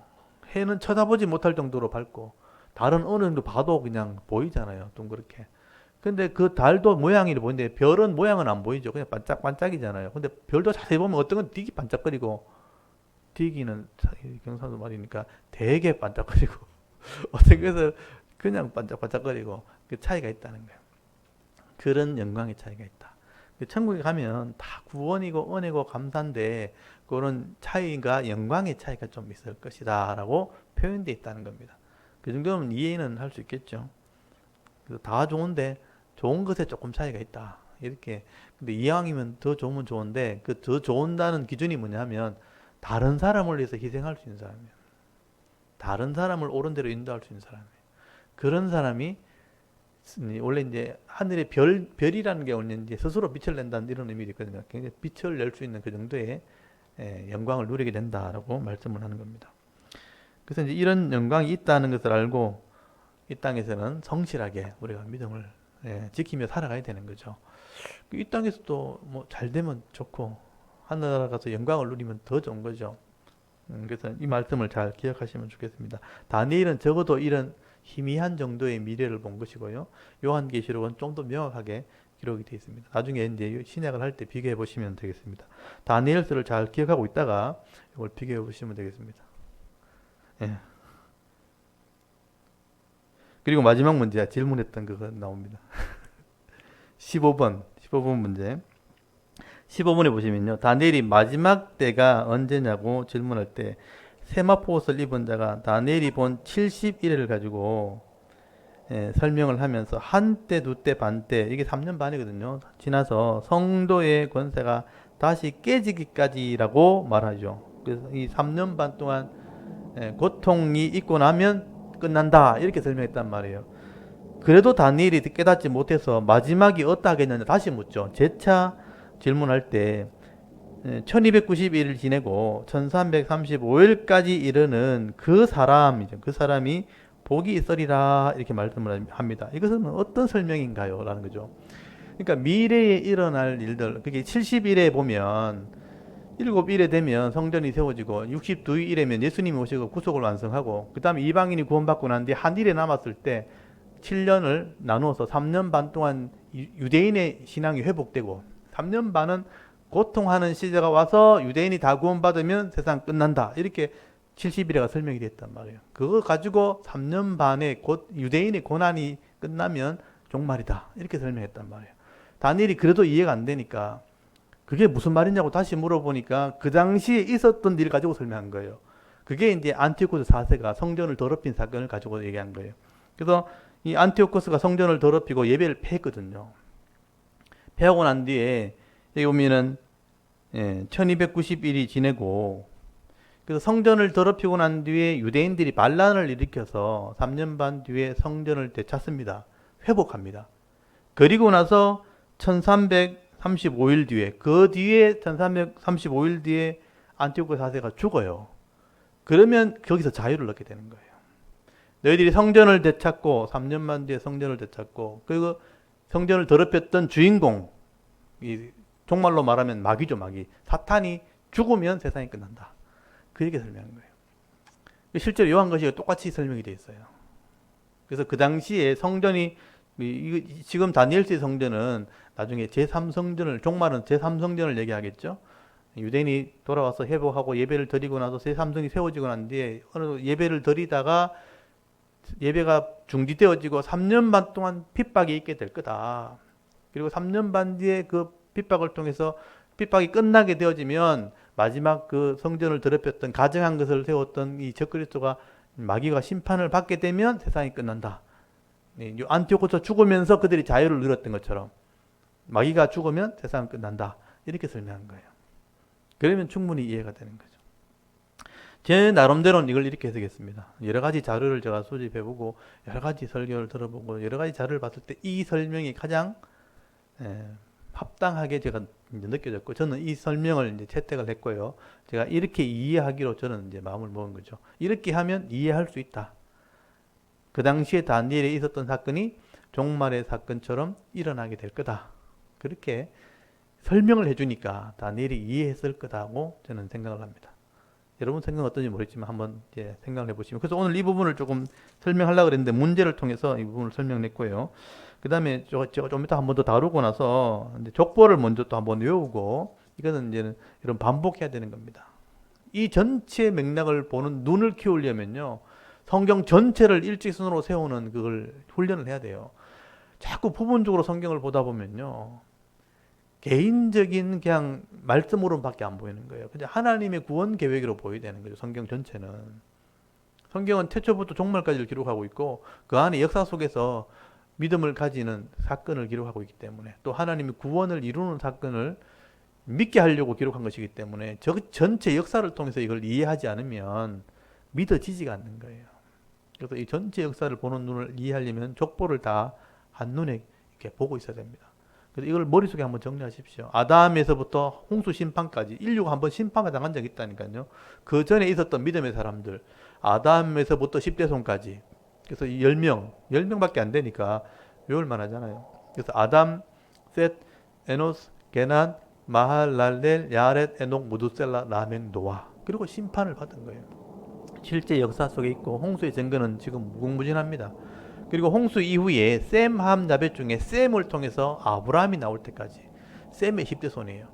해는 쳐다보지 못할 정도로 밝고 달은 어느 정도 봐도 그냥 보이잖아요. 둥그렇게. 근데 그 달도 모양이 보이는데 별은 모양은 안 보이죠. 그냥 반짝반짝이잖아요. 근데 별도 자세히 보면 어떤 건 되게 반짝거리고, 되기는 경상도 말이니까 되게 반짝거리고 어떤 것은 그냥 반짝반짝거리고, 그 차이가 있다는 거예요. 그런 영광의 차이가 있다. 천국에 가면 다 구원이고 은혜고 감사인데 그런 차이가 영광의 차이가 좀 있을 것이다 라고 표현되어 있다는 겁니다. 그 정도면 이해는 할 수 있겠죠. 그래서 다 좋은데 좋은 것에 조금 차이가 있다 이렇게. 근데 이왕이면 더 좋으면 좋은데 그 더 좋은다는 기준이 뭐냐면 다른 사람을 위해서 희생할 수 있는 사람이에요. 다른 사람을 옳은 대로 인도할 수 있는 사람이에요. 그런 사람이 원래 이제 하늘의 별이라는 게 원래 이제 스스로 빛을 낸다는 이런 의미가 있거든요. 굉장히 빛을 낼 수 있는 그 정도의 영광을 누리게 된다라고 말씀을 하는 겁니다. 그래서 이제 이런 영광이 있다는 것을 알고 이 땅에서는 성실하게 우리가 믿음을 지키며 살아가야 되는 거죠. 이 땅에서도 뭐 잘 되면 좋고 하늘나라 가서 영광을 누리면 더 좋은 거죠. 그래서 이 말씀을 잘 기억하시면 좋겠습니다. 다니엘은 적어도 이런 희미한 정도의 미래를 본 것이고요. 요한계시록은 좀 더 명확하게 기록이 되어 있습니다. 나중에 이제 신약을 할 때 비교해 보시면 되겠습니다. 다니엘서를 잘 기억하고 있다가 이걸 비교해 보시면 되겠습니다. 예. 그리고 마지막 문제, 질문했던 그거 나옵니다. 15번 문제. 15번에 보시면요. 다니엘이 마지막 때가 언제냐고 질문할 때 세마포 옷을 입은 자가 다니엘이 본 70일을 가지고 설명을 하면서 한때, 두때, 반때, 이게 3년 반이거든요. 지나서 성도의 권세가 다시 깨지기까지라고 말하죠. 그래서 이 3년 반 동안 고통이 있고 나면 끝난다 이렇게 설명했단 말이에요. 그래도 다니엘이 깨닫지 못해서 마지막이 어떠하겠느냐 다시 묻죠. 재차 질문할 때 1291일 지내고 1335일까지 이르는 그 사람이죠. 그 사람이 복이 있으리라 이렇게 말씀을 합니다. 이것은 어떤 설명인가요? 라는 거죠. 그러니까 미래에 일어날 일들, 그게 70일에 보면 7일에 되면 성전이 세워지고 62일에면 예수님이 오시고 구속을 완성하고 그 다음에 이방인이 구원받고 난 뒤에 한 일에 남았을 때 7년을 나누어서 3년 반 동안 유대인의 신앙이 회복되고 3년 반은 고통하는 시대가 와서 유대인이 다 구원받으면 세상 끝난다. 이렇게 70일에가 설명이 됐단 말이에요. 그거 가지고 3년 반에 곧 유대인의 고난이 끝나면 종말이다. 이렇게 설명했단 말이에요. 다니엘이 그래도 이해가 안 되니까 그게 무슨 말이냐고 다시 물어보니까 그 당시에 있었던 일 가지고 설명한 거예요. 그게 이제 안티오코스 4세가 성전을 더럽힌 사건을 가지고 얘기한 거예요. 그래서 이 안티오코스가 성전을 더럽히고 예배를 폐했거든요. 폐하고 난 뒤에 여기 보면은 1290일이 지내고 그래서 성전을 더럽히고 난 뒤에 유대인들이 반란을 일으켜서 3년 반 뒤에 성전을 되찾습니다. 회복합니다. 그리고 나서 1335일 뒤에 그 뒤에 1335일 뒤에 안티오코스 4세가 죽어요. 그러면 거기서 자유를 얻게 되는 거예요. 너희들이 성전을 되찾고 3년만 뒤에 성전을 되찾고 그리고 성전을 더럽혔던 주인공, 이 종말로 말하면 마귀죠, 마귀. 사탄이 죽으면 세상이 끝난다. 그렇게 설명한 거예요. 실제로 요한계시가 똑같이 설명이 되어 있어요. 그래서 그 당시에 성전이 지금 다니엘서의 성전은 나중에 제3성전을 종말은 제3성전을 얘기하겠죠. 유대인이 돌아와서 회복하고 예배를 드리고 나서 제3성이 세워지고 난 뒤에 어느 예배를 드리다가 예배가 중지되어지고 3년 반 동안 핍박이 있게 될 거다. 그리고 3년 반 뒤에 그 핍박을 통해서 핍박이 끝나게 되어지면 마지막 그 성전을 더럽혔던 가증한 것을 세웠던 이 적그리스도가 마귀가 심판을 받게 되면 세상이 끝난다. 안티오코스 죽으면서 그들이 자유를 누렸던 것처럼 마귀가 죽으면 세상은 끝난다. 이렇게 설명한 거예요. 그러면 충분히 이해가 되는 거죠. 제 나름대로는 이걸 이렇게 해석했습니다. 여러 가지 자료를 제가 수집해보고 여러 가지 설교를 들어보고 여러 가지 자료를 봤을 때 이 설명이 가장 합당하게 제가 이제 느껴졌고, 저는 이 설명을 이제 채택을 했고요. 제가 이렇게 이해하기로 저는 이제 마음을 먹은 거죠. 이렇게 하면 이해할 수 있다. 그 당시에 다니엘에 있었던 사건이 종말의 사건처럼 일어나게 될 거다. 그렇게 설명을 해주니까 다니엘이 이해했을 거다고 저는 생각을 합니다. 여러분 생각은 어떤지 모르겠지만 한번 이제 생각을 해보시면. 그래서 오늘 이 부분을 조금 설명하려고 그랬는데 문제를 통해서 이 부분을 설명했고요. 그 다음에 좀 이따 한 번 더 다루고 나서 족보를 먼저 또 한번 외우고, 이거는 이제는 이런 반복해야 되는 겁니다. 이 전체 맥락을 보는 눈을 키우려면요, 성경 전체를 일직선으로 세우는 그걸 훈련을 해야 돼요. 자꾸 부분적으로 성경을 보다 보면요, 개인적인 그냥 말씀으로밖에 안 보이는 거예요. 근데 하나님의 구원 계획으로 보여야 되는 거죠. 성경 전체는. 성경은 태초부터 종말까지를 기록하고 있고 그 안에 역사 속에서 믿음을 가지는 사건을 기록하고 있기 때문에, 또 하나님의 구원을 이루는 사건을 믿게 하려고 기록한 것이기 때문에 저 전체 역사를 통해서 이걸 이해하지 않으면 믿어지지가 않는 거예요. 그래서 이 전체 역사를 보는 눈을 이해하려면 족보를 다 한눈에 이렇게 보고 있어야 됩니다. 그래서 이걸 머릿속에 한번 정리하십시오. 아담에서부터 홍수 심판까지 인류가 한번 심판을 당한 적이 있다니까요. 그 전에 있었던 믿음의 사람들, 아담에서부터 10대 손까지, 그래서 이 10명밖에 안 되니까 외울만 하잖아요. 그래서 아담, 셋, 에노스, 게난, 마할랄렐, 야렛, 에녹, 무두셀라, 라멕, 노아. 그리고 심판을 받은 거예요. 실제 역사 속에 있고 홍수의 증거는 지금 무궁무진합니다. 그리고 홍수 이후에 셈, 함, 야벳 중에 셈을 통해서 아브라함이 나올 때까지 셈의 10대 손이에요.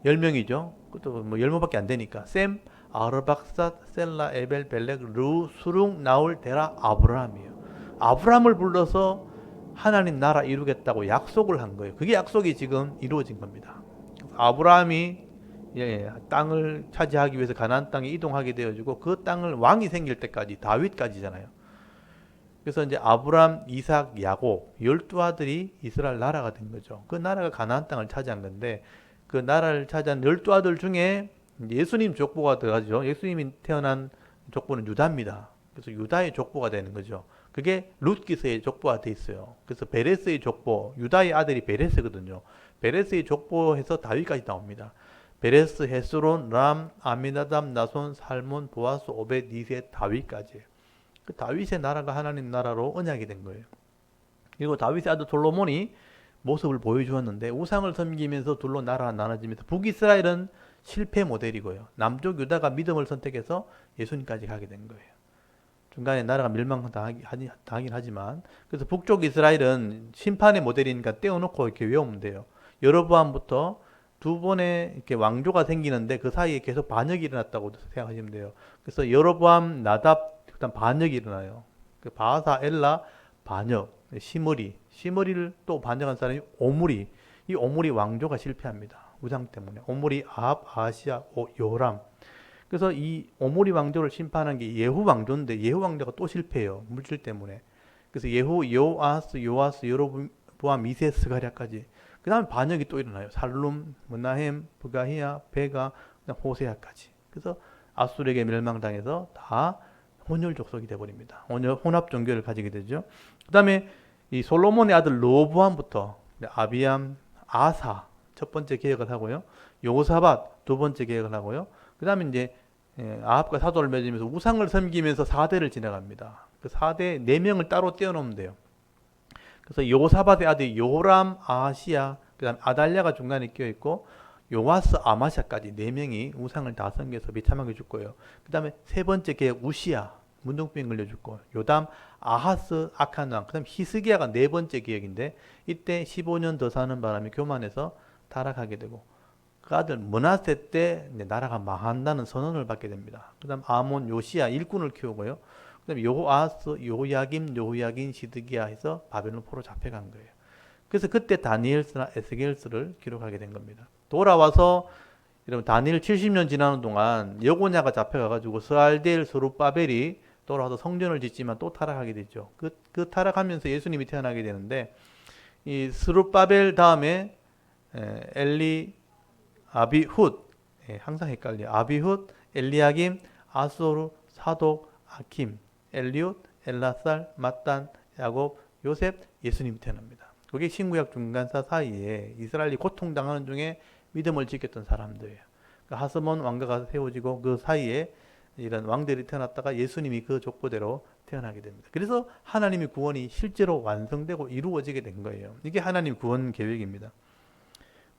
10명이죠. 그것도 뭐 10명밖에 안 되니까 셈, 아르박삿, 셀라, 에벨, 벨렉, 루, 수룽, 나올, 데라, 아브라함이에요. 아브라함을 불러서 하나님 나라 이루겠다고 약속을 한 거예요. 그게 약속이 지금 이루어진 겁니다. 아브라함이 땅을 차지하기 위해서 가나안 땅에 이동하게 되어지고 그 땅을 왕이 생길 때까지, 다윗까지잖아요. 그래서 이제 아브람, 이삭, 야곱 12아들이 이스라엘 나라가 된 거죠. 그 나라가 가나안 땅을 차지한 건데, 그 나라를 차지한 12아들 중에 예수님 족보가 들어가죠. 예수님이 태어난 족보는 유다입니다. 그래서 유다의 족보가 되는 거죠. 그게 룻기서의 족보가 돼 있어요. 그래서 베레스의 족보, 유다의 아들이 베레스거든요. 베레스의 족보에서 다윗까지 나옵니다. 베레스, 헤스론, 람, 아미나담, 나손, 살몬, 보아스, 오벳, 니세, 다윗까지. 그 다윗의 나라가 하나님 나라로 언약이 된 거예요. 그리고 다윗의 아들 솔로몬이 모습을 보여주었는데 우상을 섬기면서 둘로 나라가 나눠지면서 북이스라엘은 실패 모델이고요. 남쪽 유다가 믿음을 선택해서 예수님까지 가게 된 거예요. 중간에 나라가 멸망당하긴 하지만, 그래서 북쪽 이스라엘은 심판의 모델이니까 떼어놓고 이렇게 외우면 돼요. 여로보암부터 두 번의 이렇게 왕조가 생기는데 그 사이에 계속 반역이 일어났다고 생각하시면 돼요. 그래서 여로보암, 나답, 그다음 반역이 일어나요. 그 바하사, 엘라, 반역, 시므리를 또 반역한 사람이 오므리. 이 오므리 왕조가 실패합니다. 우상 때문에. 오므리, 아합, 아하시아, 요람. 그래서 이 오므리 왕조를 심판한 게 예후 왕조인데 예후 왕조가 또 실패해요. 물질 때문에. 그래서 예후, 요아스, 여로보암, 미세, 스가랴까지. 그 다음에 반역이 또 일어나요. 살룸, 문나햄, 브가히야, 베가, 호세아까지. 그래서 아수르에게 멸망당해서 다 혼혈 족속이 되어버립니다. 혼합 종교를 가지게 되죠. 그 다음에 이 솔로몬의 아들 로보암부터 아비암, 아사 첫 번째 계획을 하고요. 요사밧 두 번째 계획을 하고요. 그 다음에 이제 아합과 사도를 맺으면서 우상을 섬기면서 4대를 지나갑니다. 그 4대 4명을 따로 떼어놓으면 돼요. 그래서 요사밧의 아들 요람, 아하시야, 그 다음 아달랴가 중간에 끼어있고 요아스, 아마샤까지 4명이 우상을 다 섬겨서 비참하게 죽고요. 그 다음에 세 번째 계획 우시야, 문둥병 걸려 죽고, 요담, 아하스, 악한 왕, 그 다음 히스기야가 네 번째 계획인데 이때 15년 더 사는 바람에 교만해서 타락하게 되고, 그 아들 므낫세 때 나라가 망한다는 선언을 받게 됩니다. 그 다음 아몬, 요시야 일꾼을 키우고요. 그 다음에 요아스, 요야김, 요야긴, 시드기야 해서 바벨론 포로 잡혀간 거예요. 그래서 그때 다니엘스나 에스겔스를 기록하게 된 겁니다. 돌아와서 여러분 다니엘 70년 지나는 동안 여고냐가 잡혀가가지고 스알디엘, 스룹바벨이 돌아와서 성전을 짓지만 또 타락하게 됐죠. 그 타락하면서 예수님이 태어나게 되는데 이 스룹바벨 다음에 엘리, 아비훗, 항상 헷갈려요. 아비훗, 엘리야김, 아소르, 사독, 아킴, 엘리웃, 엘라살, mat단, 야곱, 요셉, 예수님이 태어납니다. 그게 신구약 중간사 사이에 이스라엘이 고통당하는 중에 믿음을 지켰던 사람들이에요. 하스몬 왕가가 세워지고 그 사이에 이런 왕들이 태어났다가 예수님이 그 족보대로 태어나게 됩니다. 그래서 하나님의 구원이 실제로 완성되고 이루어지게 된 거예요. 이게 하나님 구원 계획입니다.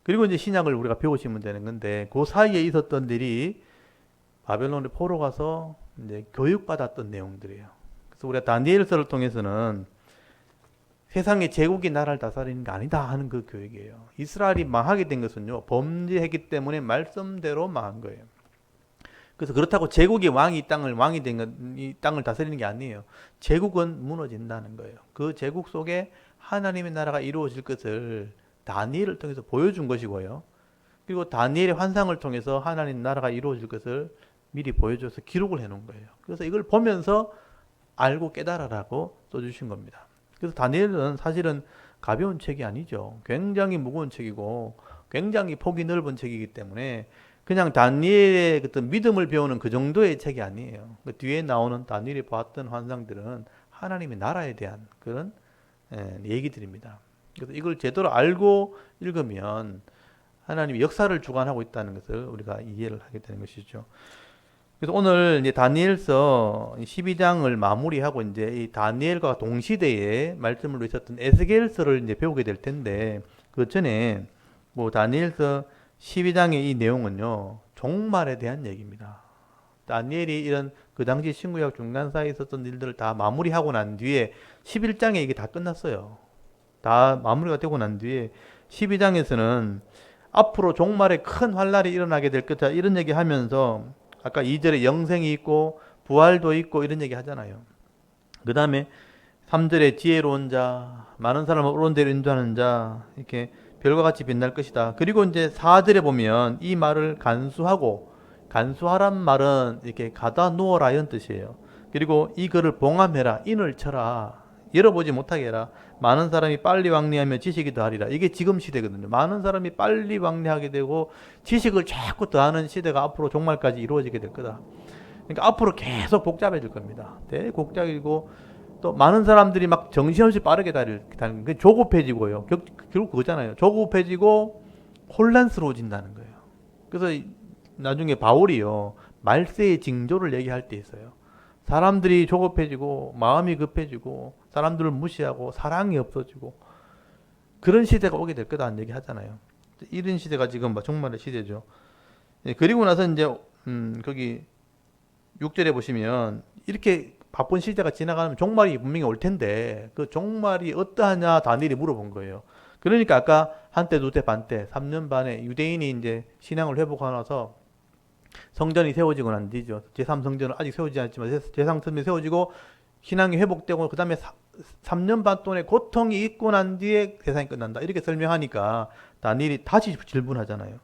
그리고 이제 신약을 우리가 배우시면 되는 건데 그 사이에 있었던 일이 바벨론에 포로 가서 이제 교육받았던 내용들이에요. 그래서 우리가 다니엘서를 통해서는 세상의 제국이 나라를 다스리는 게 아니다 하는 그 교육이에요. 이스라엘이 망하게 된 것은요, 범죄했기 때문에 말씀대로 망한 거예요. 그래서 그렇다고 제국의 왕이 왕이 된 건 이 땅을 다스리는 게 아니에요. 제국은 무너진다는 거예요. 그 제국 속에 하나님의 나라가 이루어질 것을 다니엘을 통해서 보여준 것이고요. 그리고 다니엘의 환상을 통해서 하나님 나라가 이루어질 것을 미리 보여줘서 기록을 해놓은 거예요. 그래서 이걸 보면서 알고 깨달아라고 써주신 겁니다. 그래서 다니엘은 사실은 가벼운 책이 아니죠. 굉장히 무거운 책이고 굉장히 폭이 넓은 책이기 때문에 그냥 다니엘의 어떤 믿음을 배우는 그 정도의 책이 아니에요. 그 뒤에 나오는 다니엘이 봤던 환상들은 하나님의 나라에 대한 그런 얘기들입니다. 그래서 이걸 제대로 알고 읽으면 하나님이 역사를 주관하고 있다는 것을 우리가 이해를 하게 되는 것이죠. 그래서 오늘 이제 다니엘서 12장을 마무리하고 이제 이 다니엘과 동시대에 말씀으로 있었던 에스겔서를 이제 배우게 될 텐데 그 전에 뭐 다니엘서 12장의 이 내용은요 종말에 대한 얘기입니다. 다니엘이 이런 그 당시 신구약 중간사에 있었던 일들을 다 마무리하고 난 뒤에 11장에 이게 다 끝났어요. 다 마무리가 되고 난 뒤에 12장에서는 앞으로 종말에 큰 환란이 일어나게 될 거다 이런 얘기 하면서 아까 2절에 영생이 있고 부활도 있고 이런 얘기 하잖아요. 그 다음에 3절에 지혜로운 자, 많은 사람을 옳은 대로 인도하는 자, 이렇게 별과 같이 빛날 것이다. 그리고 이제 4절에 보면 이 말을 간수하란 말은 이렇게 가다 누워라 이런 뜻이에요. 그리고 이 글을 봉함해라, 인을 쳐라, 열어보지 못하게 해라. 많은 사람이 빨리 왕래하며 지식이 더하리라. 이게 지금 시대거든요. 많은 사람이 빨리 왕래하게 되고 지식을 자꾸 더하는 시대가 앞으로 종말까지 이루어지게 될 거다. 그러니까 앞으로 계속 복잡해질 겁니다. 되게 복잡해지고 또 많은 사람들이 막 정신없이 빠르게 다니는 게 조급해지고요. 결국 그거잖아요. 조급해지고 혼란스러워진다는 거예요. 그래서 나중에 바울이요 말세의 징조를 얘기할 때 있어요. 사람들이 조급해지고 마음이 급해지고 사람들을 무시하고 사랑이 없어지고 그런 시대가 오게 될 거다는 얘기 하잖아요. 이런 시대가 지금 종말의 시대죠. 그리고 나서 이제 거기 6절에 보시면 이렇게 바쁜 시대가 지나가면 종말이 분명히 올 텐데 그 종말이 어떠하냐 다니엘이 물어본 거예요. 그러니까 아까 한때 두때 반때 3년 반에 유대인이 이제 신앙을 회복하고 나서 성전이 세워지고 난 뒤죠. 제3성전은 아직 세워지지 않았지만 제3성전이 세워지고 신앙이 회복되고 그 다음에 3년 반 동안의 고통이 있고 난 뒤에 세상이 끝난다. 이렇게 설명하니까 다니엘이 다시 질문하잖아요.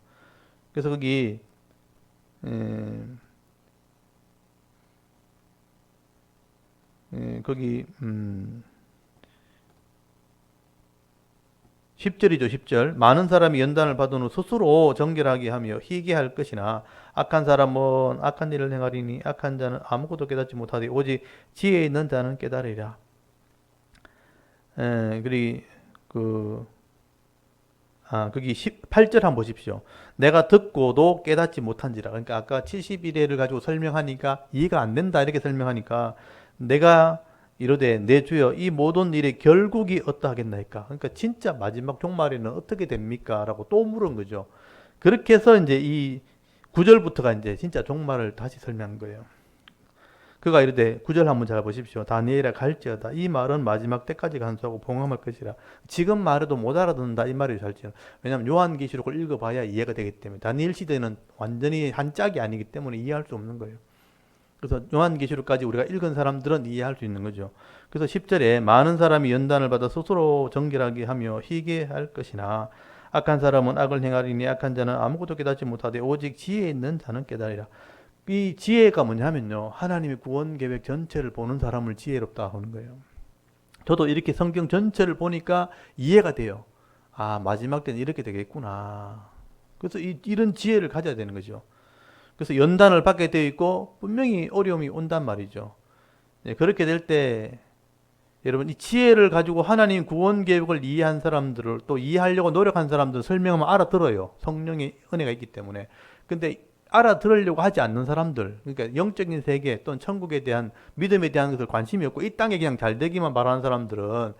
그래서 거기 10절이죠. 10절. 많은 사람이 연단을 받은 후 스스로 정결하게 하며 희귀할 것이나 악한 사람은 악한 일을 행하리니 악한 자는 아무것도 깨닫지 못하되 오직 지혜 있는 자는 깨달으리라. 거기 18절 한번 보십시오. 내가 듣고도 깨닫지 못한지라. 그러니까 아까 71회를 가지고 설명하니까 이해가 안 된다 이렇게 설명하니까 내가 이르되 내 주여 이 모든 일의 결국이 어떠하겠나이까. 그러니까 진짜 마지막 종말에는 어떻게 됩니까? 라고 또 물은 거죠. 그렇게 해서 이제 이 9절부터가 이제 진짜 종말을 다시 설명한 거예요. 그가 이르되 9절 한번 잘 보십시오. 다니엘아 갈지어다. 이 말은 마지막 때까지 간수하고 봉함할 것이라. 지금 말해도 못 알아듣는다 이 말이 잘지어. 왜냐하면 요한계시록을 읽어봐야 이해가 되기 때문에 다니엘 시대는 완전히 한 짝이 아니기 때문에 이해할 수 없는 거예요. 그래서 요한계시록까지 우리가 읽은 사람들은 이해할 수 있는 거죠. 그래서 10절에 많은 사람이 연단을 받아 스스로 정결하게 하며 희게 할 것이나 악한 사람은 악을 행하리니 악한 자는 아무것도 깨닫지 못하되 오직 지혜 있는 자는 깨달으리라. 이 지혜가 뭐냐면요, 하나님의 구원 계획 전체를 보는 사람을 지혜롭다 하는 거예요. 저도 이렇게 성경 전체를 보니까 이해가 돼요. 아, 마지막 때는 이렇게 되겠구나. 그래서 이런 지혜를 가져야 되는 거죠. 그래서 연단을 받게 되어 있고 분명히 어려움이 온단 말이죠. 네, 그렇게 될 때 여러분 이 지혜를 가지고 하나님 구원 계획을 이해한 사람들을 또 이해하려고 노력한 사람들은 설명하면 알아들어요. 성령의 은혜가 있기 때문에. 근데 알아들으려고 하지 않는 사람들, 그러니까 영적인 세계 또는 천국에 대한 믿음에 대한 것을 관심이 없고 이 땅에 그냥 잘 되기만 바라는 사람들은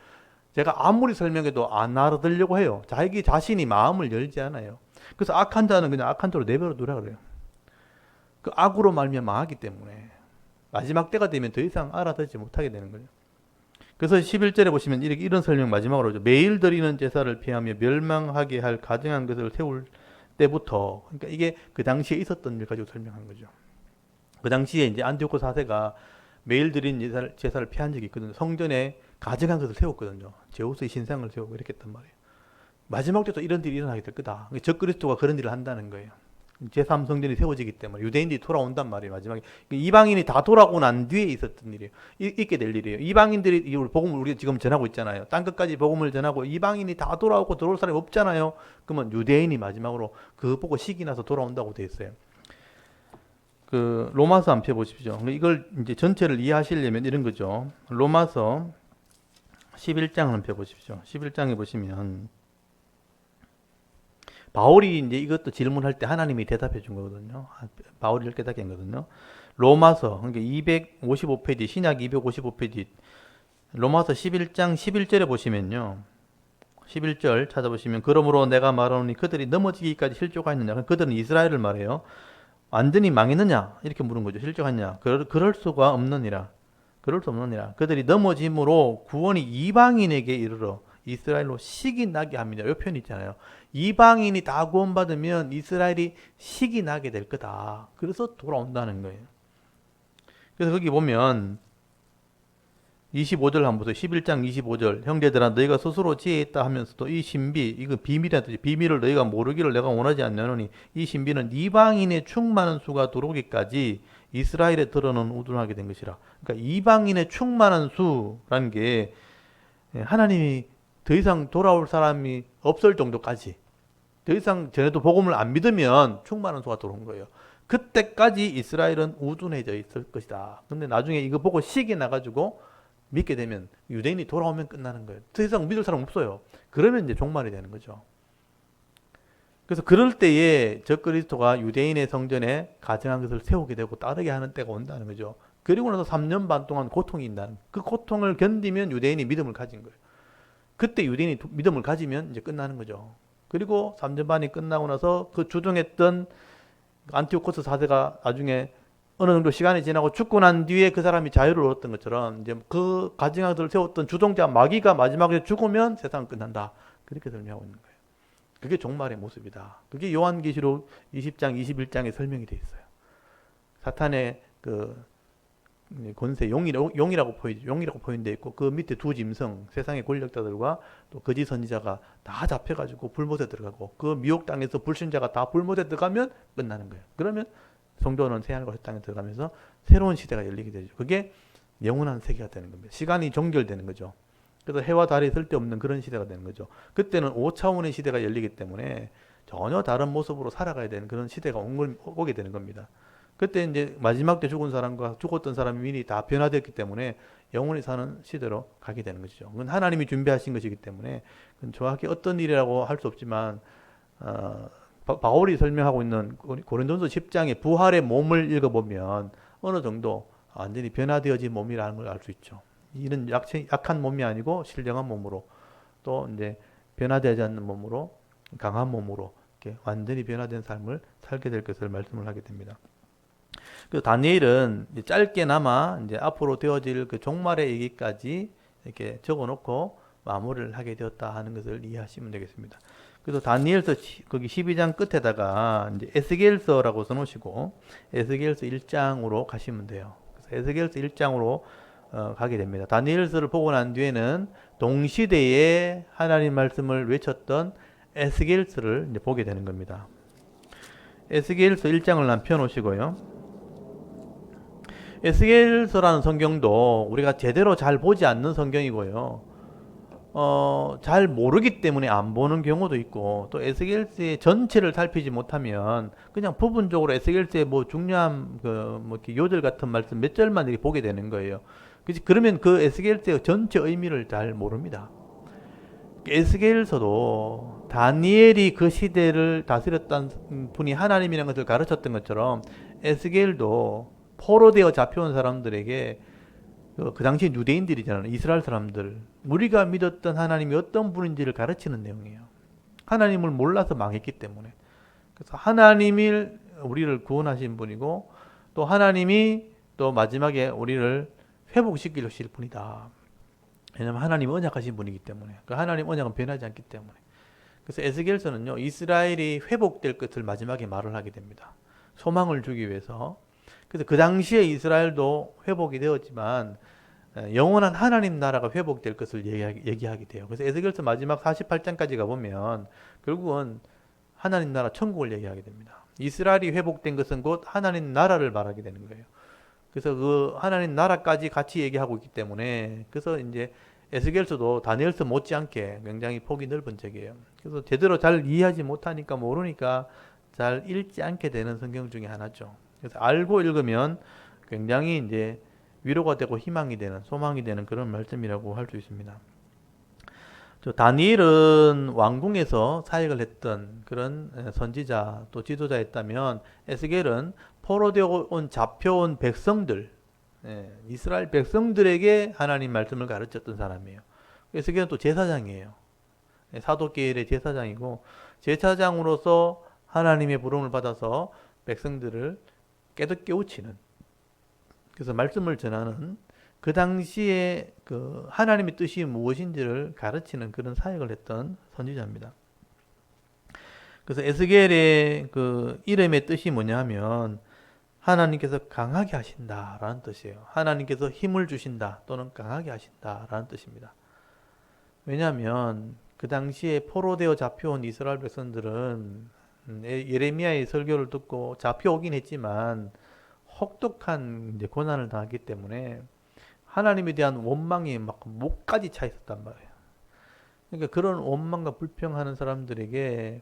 제가 아무리 설명해도 안 알아들으려고 해요. 자기 자신이 마음을 열지 않아요. 그래서 악한 자는 그냥 악한 대로 내버려 두라 그래요. 그 악으로 말미암아 망하기 때문에 마지막 때가 되면 더 이상 알아듣지 못하게 되는 거예요. 그래서 11절에 보시면 이런 설명 마지막으로 하죠. 매일 드리는 제사를 피하며 멸망하게 할 가증한 것을 세울 때부터, 그러니까 이게 그 당시에 있었던 일 가지고 설명한 거죠. 그 당시에 이제 안티오코 4세가 매일 드린 제사를 피한 적이 있거든요. 성전에 가증한 것을 세웠거든요. 제우스의 신상을 세우고 이렇게 했단 말이에요. 마지막 때도 이런 일이 일어나게 될 거다. 적그리스도가 그런 일을 한다는 거예요. 제3성전이 세워지기 때문에 유대인들이 돌아온단 말이에요. 마지막에 이방인이 다 돌아오고 난 뒤에 있었던 일이에요. 있게 될 일이에요. 이방인들이 이 복음을 우리가 지금 전하고 있잖아요. 땅 끝까지 복음을 전하고 이방인이 다 돌아오고 들어올 사람이 없잖아요. 그러면 유대인이 마지막으로 그거 보고 식이 나서 돌아온다고 돼 있어요. 그 로마서 한번 펴보십시오. 이걸 이제 전체를 이해하시려면 이런 거죠. 로마서 11장을 한번 펴보십시오. 11장에 보시면 바울이 이제 이것도 질문할 때 하나님이 대답해 준 거거든요. 바울이 깨닫게 한 거거든요. 로마서, 그러니까 255페이지, 신약 255페이지, 로마서 11장 11절에 보시면요. 11절 찾아보시면, 그러므로 내가 말하노니 그들이 넘어지기까지 실족하였느냐. 그들은 이스라엘을 말해요. 완전히 망했느냐? 이렇게 물은 거죠. 실족하느냐? 그럴 수가 없느니라. 그럴 수 없느니라. 그들이 넘어짐으로 구원이 이방인에게 이르러 이스라엘로 식이 나게 합니다. 이 표현이 있잖아요. 이방인이 다 구원받으면 이스라엘이 식이 나게 될 거다. 그래서 돌아온다는 거예요. 그래서 거기 보면 25절 한번 보세요. 11장 25절. 형제들아 너희가 스스로 지혜 있다 하면서도 이 신비, 이거 비밀이라 뜻이 비밀을 너희가 모르기를 내가 원하지 않느니 이 신비는 이방인의 충만한 수가 들어오기까지 이스라엘에 드러는 우둔하게 된 것이라. 그러니까 이방인의 충만한 수라는 게 하나님이 더 이상 돌아올 사람이 없을 정도까지 더 이상 전에도 복음을 안 믿으면 충만한 수가 들어온 거예요. 그때까지 이스라엘은 우둔해져 있을 것이다. 근데 나중에 이거 보고 식이 나가지고 믿게 되면 유대인이 돌아오면 끝나는 거예요. 더 이상 믿을 사람 없어요. 그러면 이제 종말이 되는 거죠. 그래서 그럴 때에 적그리스도가 유대인의 성전에 가증한 것을 세우게 되고 따르게 하는 때가 온다는 거죠. 그리고 나서 3년 반 동안 고통이 있다는, 그 고통을 견디면 유대인이 믿음을 가진 거예요. 그때 유대인이 믿음을 가지면 이제 끝나는 거죠. 그리고 3년 반이 끝나고 나서 그 주동했던 안티오코스 4세가 나중에 어느 정도 시간이 지나고 죽고 난 뒤에 그 사람이 자유를 얻었던 것처럼 이제 그 가증학들을 세웠던 주동자 마귀가 마지막에 죽으면 세상은 끝난다. 그렇게 설명하고 있는 거예요. 그게 종말의 모습이다. 그게 요한계시록 20장, 21장에 설명이 되어 있어요. 사탄의 그 권세, 용이라고 포인되어 있고 그 밑에 두 짐승, 세상의 권력자들과 또 거짓 선지자가 다 잡혀가지고 불못에 들어가고 그 미혹 땅에서 불신자가 다 불못에 들어가면 끝나는 거예요. 그러면 성도는 새하늘과 새 땅에 들어가면서 새로운 시대가 열리게 되죠. 그게 영원한 세계가 되는 겁니다. 시간이 종결되는 거죠. 그래서 해와 달이 쓸데없는 그런 시대가 되는 거죠. 그때는 5차원의 시대가 열리기 때문에 전혀 다른 모습으로 살아가야 되는 그런 시대가 오게 되는 겁니다. 그때 이제 마지막 때 죽은 사람과 죽었던 사람이 미리 다 변화됐기 때문에 영원히 사는 시대로 가게 되는 것이죠. 그건 하나님이 준비하신 것이기 때문에 그건 정확히 어떤 일이라고 할 수 없지만 바울이 설명하고 있는 고린도전서 10장의 부활의 몸을 읽어보면 어느 정도 완전히 변화되어진 몸이라는 걸 알 수 있죠. 이런 약한 몸이 아니고 신령한 몸으로, 또 이제 변화되지 않는 몸으로, 강한 몸으로 이렇게 완전히 변화된 삶을 살게 될 것을 말씀을 하게 됩니다. 그 다니엘은 이제 짧게나마 이제 앞으로 되어질 그 종말의 얘기까지 이렇게 적어놓고 마무리를 하게 되었다 하는 것을 이해하시면 되겠습니다. 그래서 다니엘서 거기 12장 끝에다가 이제 에스겔서라고 써놓으시고 에스겔서 1장으로 가시면 돼요. 그래서 에스겔서 1장으로 가게 됩니다. 다니엘서를 보고 난 뒤에는 동시대에 하나님 말씀을 외쳤던 에스겔서를 이제 보게 되는 겁니다. 에스겔서 1장을 난 펴놓으시고요. 에스겔서라는 성경도 우리가 제대로 잘 보지 않는 성경이고요. 잘 모르기 때문에 안 보는 경우도 있고, 또 에스겔서의 전체를 살피지 못하면 그냥 부분적으로 에스겔서의 뭐 중요한 뭐 요절 같은 말씀 몇 절만 이렇게 보게 되는 거예요. 그러면 그 에스겔서의 전체 의미를 잘 모릅니다. 에스겔서도 다니엘이 그 시대를 다스렸던 분이 하나님이라는 것을 가르쳤던 것처럼 에스겔도 포로되어 잡혀온 사람들에게 그 당시 유대인들이잖아요. 이스라엘 사람들. 우리가 믿었던 하나님이 어떤 분인지를 가르치는 내용이에요. 하나님을 몰라서 망했기 때문에. 그래서 하나님이 우리를 구원하신 분이고, 또 하나님이 또 마지막에 우리를 회복시키실 분이다. 왜냐하면 하나님이 언약하신 분이기 때문에. 그 하나님 언약은 변하지 않기 때문에. 그래서 에스겔서는요, 이스라엘이 회복될 것을 마지막에 말을 하게 됩니다. 소망을 주기 위해서. 그래서 그 당시에 이스라엘도 회복이 되었지만 영원한 하나님 나라가 회복될 것을 얘기하게 돼요. 그래서 에스겔서 마지막 48장까지 가보면 결국은 하나님 나라 천국을 얘기하게 됩니다. 이스라엘이 회복된 것은 곧 하나님 나라를 말하게 되는 거예요. 그래서 그 하나님 나라까지 같이 얘기하고 있기 때문에, 그래서 이제 에스겔서도 다니엘서 못지않게 굉장히 폭이 넓은 책이에요. 그래서 제대로 잘 이해하지 못하니까, 모르니까 잘 읽지 않게 되는 성경 중에 하나죠. 그래서 알고 읽으면 굉장히 이제 위로가 되고 희망이 되는, 소망이 되는 그런 말씀이라고 할 수 있습니다. 다니엘은 왕궁에서 사역을 했던 그런 선지자 또 지도자였다면, 에스겔은 포로되어 온 잡혀온 백성들, 이스라엘 백성들에게 하나님 말씀을 가르쳤던 사람이에요. 에스겔은 또 제사장이에요. 사도계열의 제사장이고, 제사장으로서 하나님의 부름을 받아서 백성들을 깨우치는, 그래서 말씀을 전하는, 그 당시에 그 하나님의 뜻이 무엇인지를 가르치는 그런 사역을 했던 선지자입니다. 그래서 에스겔의 그 이름의 뜻이 뭐냐 하면 하나님께서 강하게 하신다라는 뜻이에요. 하나님께서 힘을 주신다 또는 강하게 하신다라는 뜻입니다. 왜냐하면 그 당시에 포로되어 잡혀온 이스라엘 백성들은 예레미야의 설교를 듣고 잡혀오긴 했지만 혹독한 이제 고난을 당했기 때문에 하나님에 대한 원망이 막 목까지 차 있었단 말이에요. 그러니까 그런 원망과 불평하는 사람들에게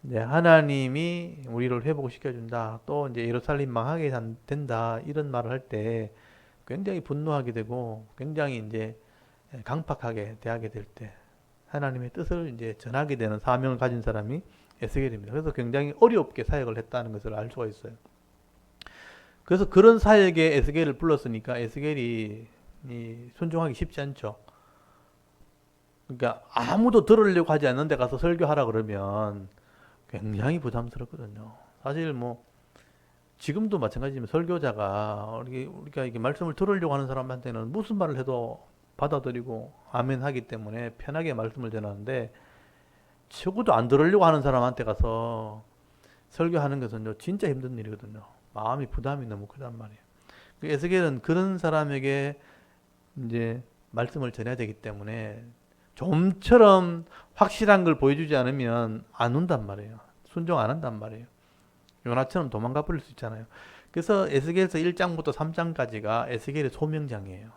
이제 하나님이 우리를 회복시켜준다, 또 이제 예루살렘 망하게 된다, 이런 말을 할 때 굉장히 분노하게 되고 굉장히 이제 강팍하게 대하게 될 때 하나님의 뜻을 이제 전하게 되는 사명을 가진 사람이 에스겔입니다. 그래서 굉장히 어렵게 사역을 했다는 것을 알 수가 있어요. 그래서 그런 사역에 에스겔을 불렀으니까 에스겔이 순종하기 쉽지 않죠. 그러니까 아무도 들으려고 하지 않는 데 가서 설교하라 그러면 굉장히 부담스럽거든요. 사실 뭐 지금도 마찬가지지만 설교자가 우리가 이게 말씀을 들으려고 하는 사람한테는 무슨 말을 해도 받아들이고 아멘 하기 때문에 편하게 말씀을 전하는데, 적어도 안 들으려고 하는 사람한테 가서 설교하는 것은 진짜 힘든 일이거든요. 마음이 부담이 너무 크단 말이에요. 에스겔은 그런 사람에게 이제 말씀을 전해야 되기 때문에 좀처럼 확실한 걸 보여주지 않으면 안 온단 말이에요. 순종 안 한단 말이에요. 요나처럼 도망가 버릴 수 있잖아요. 그래서 에스겔서 1장부터 3장까지가 에스겔의 소명장이에요.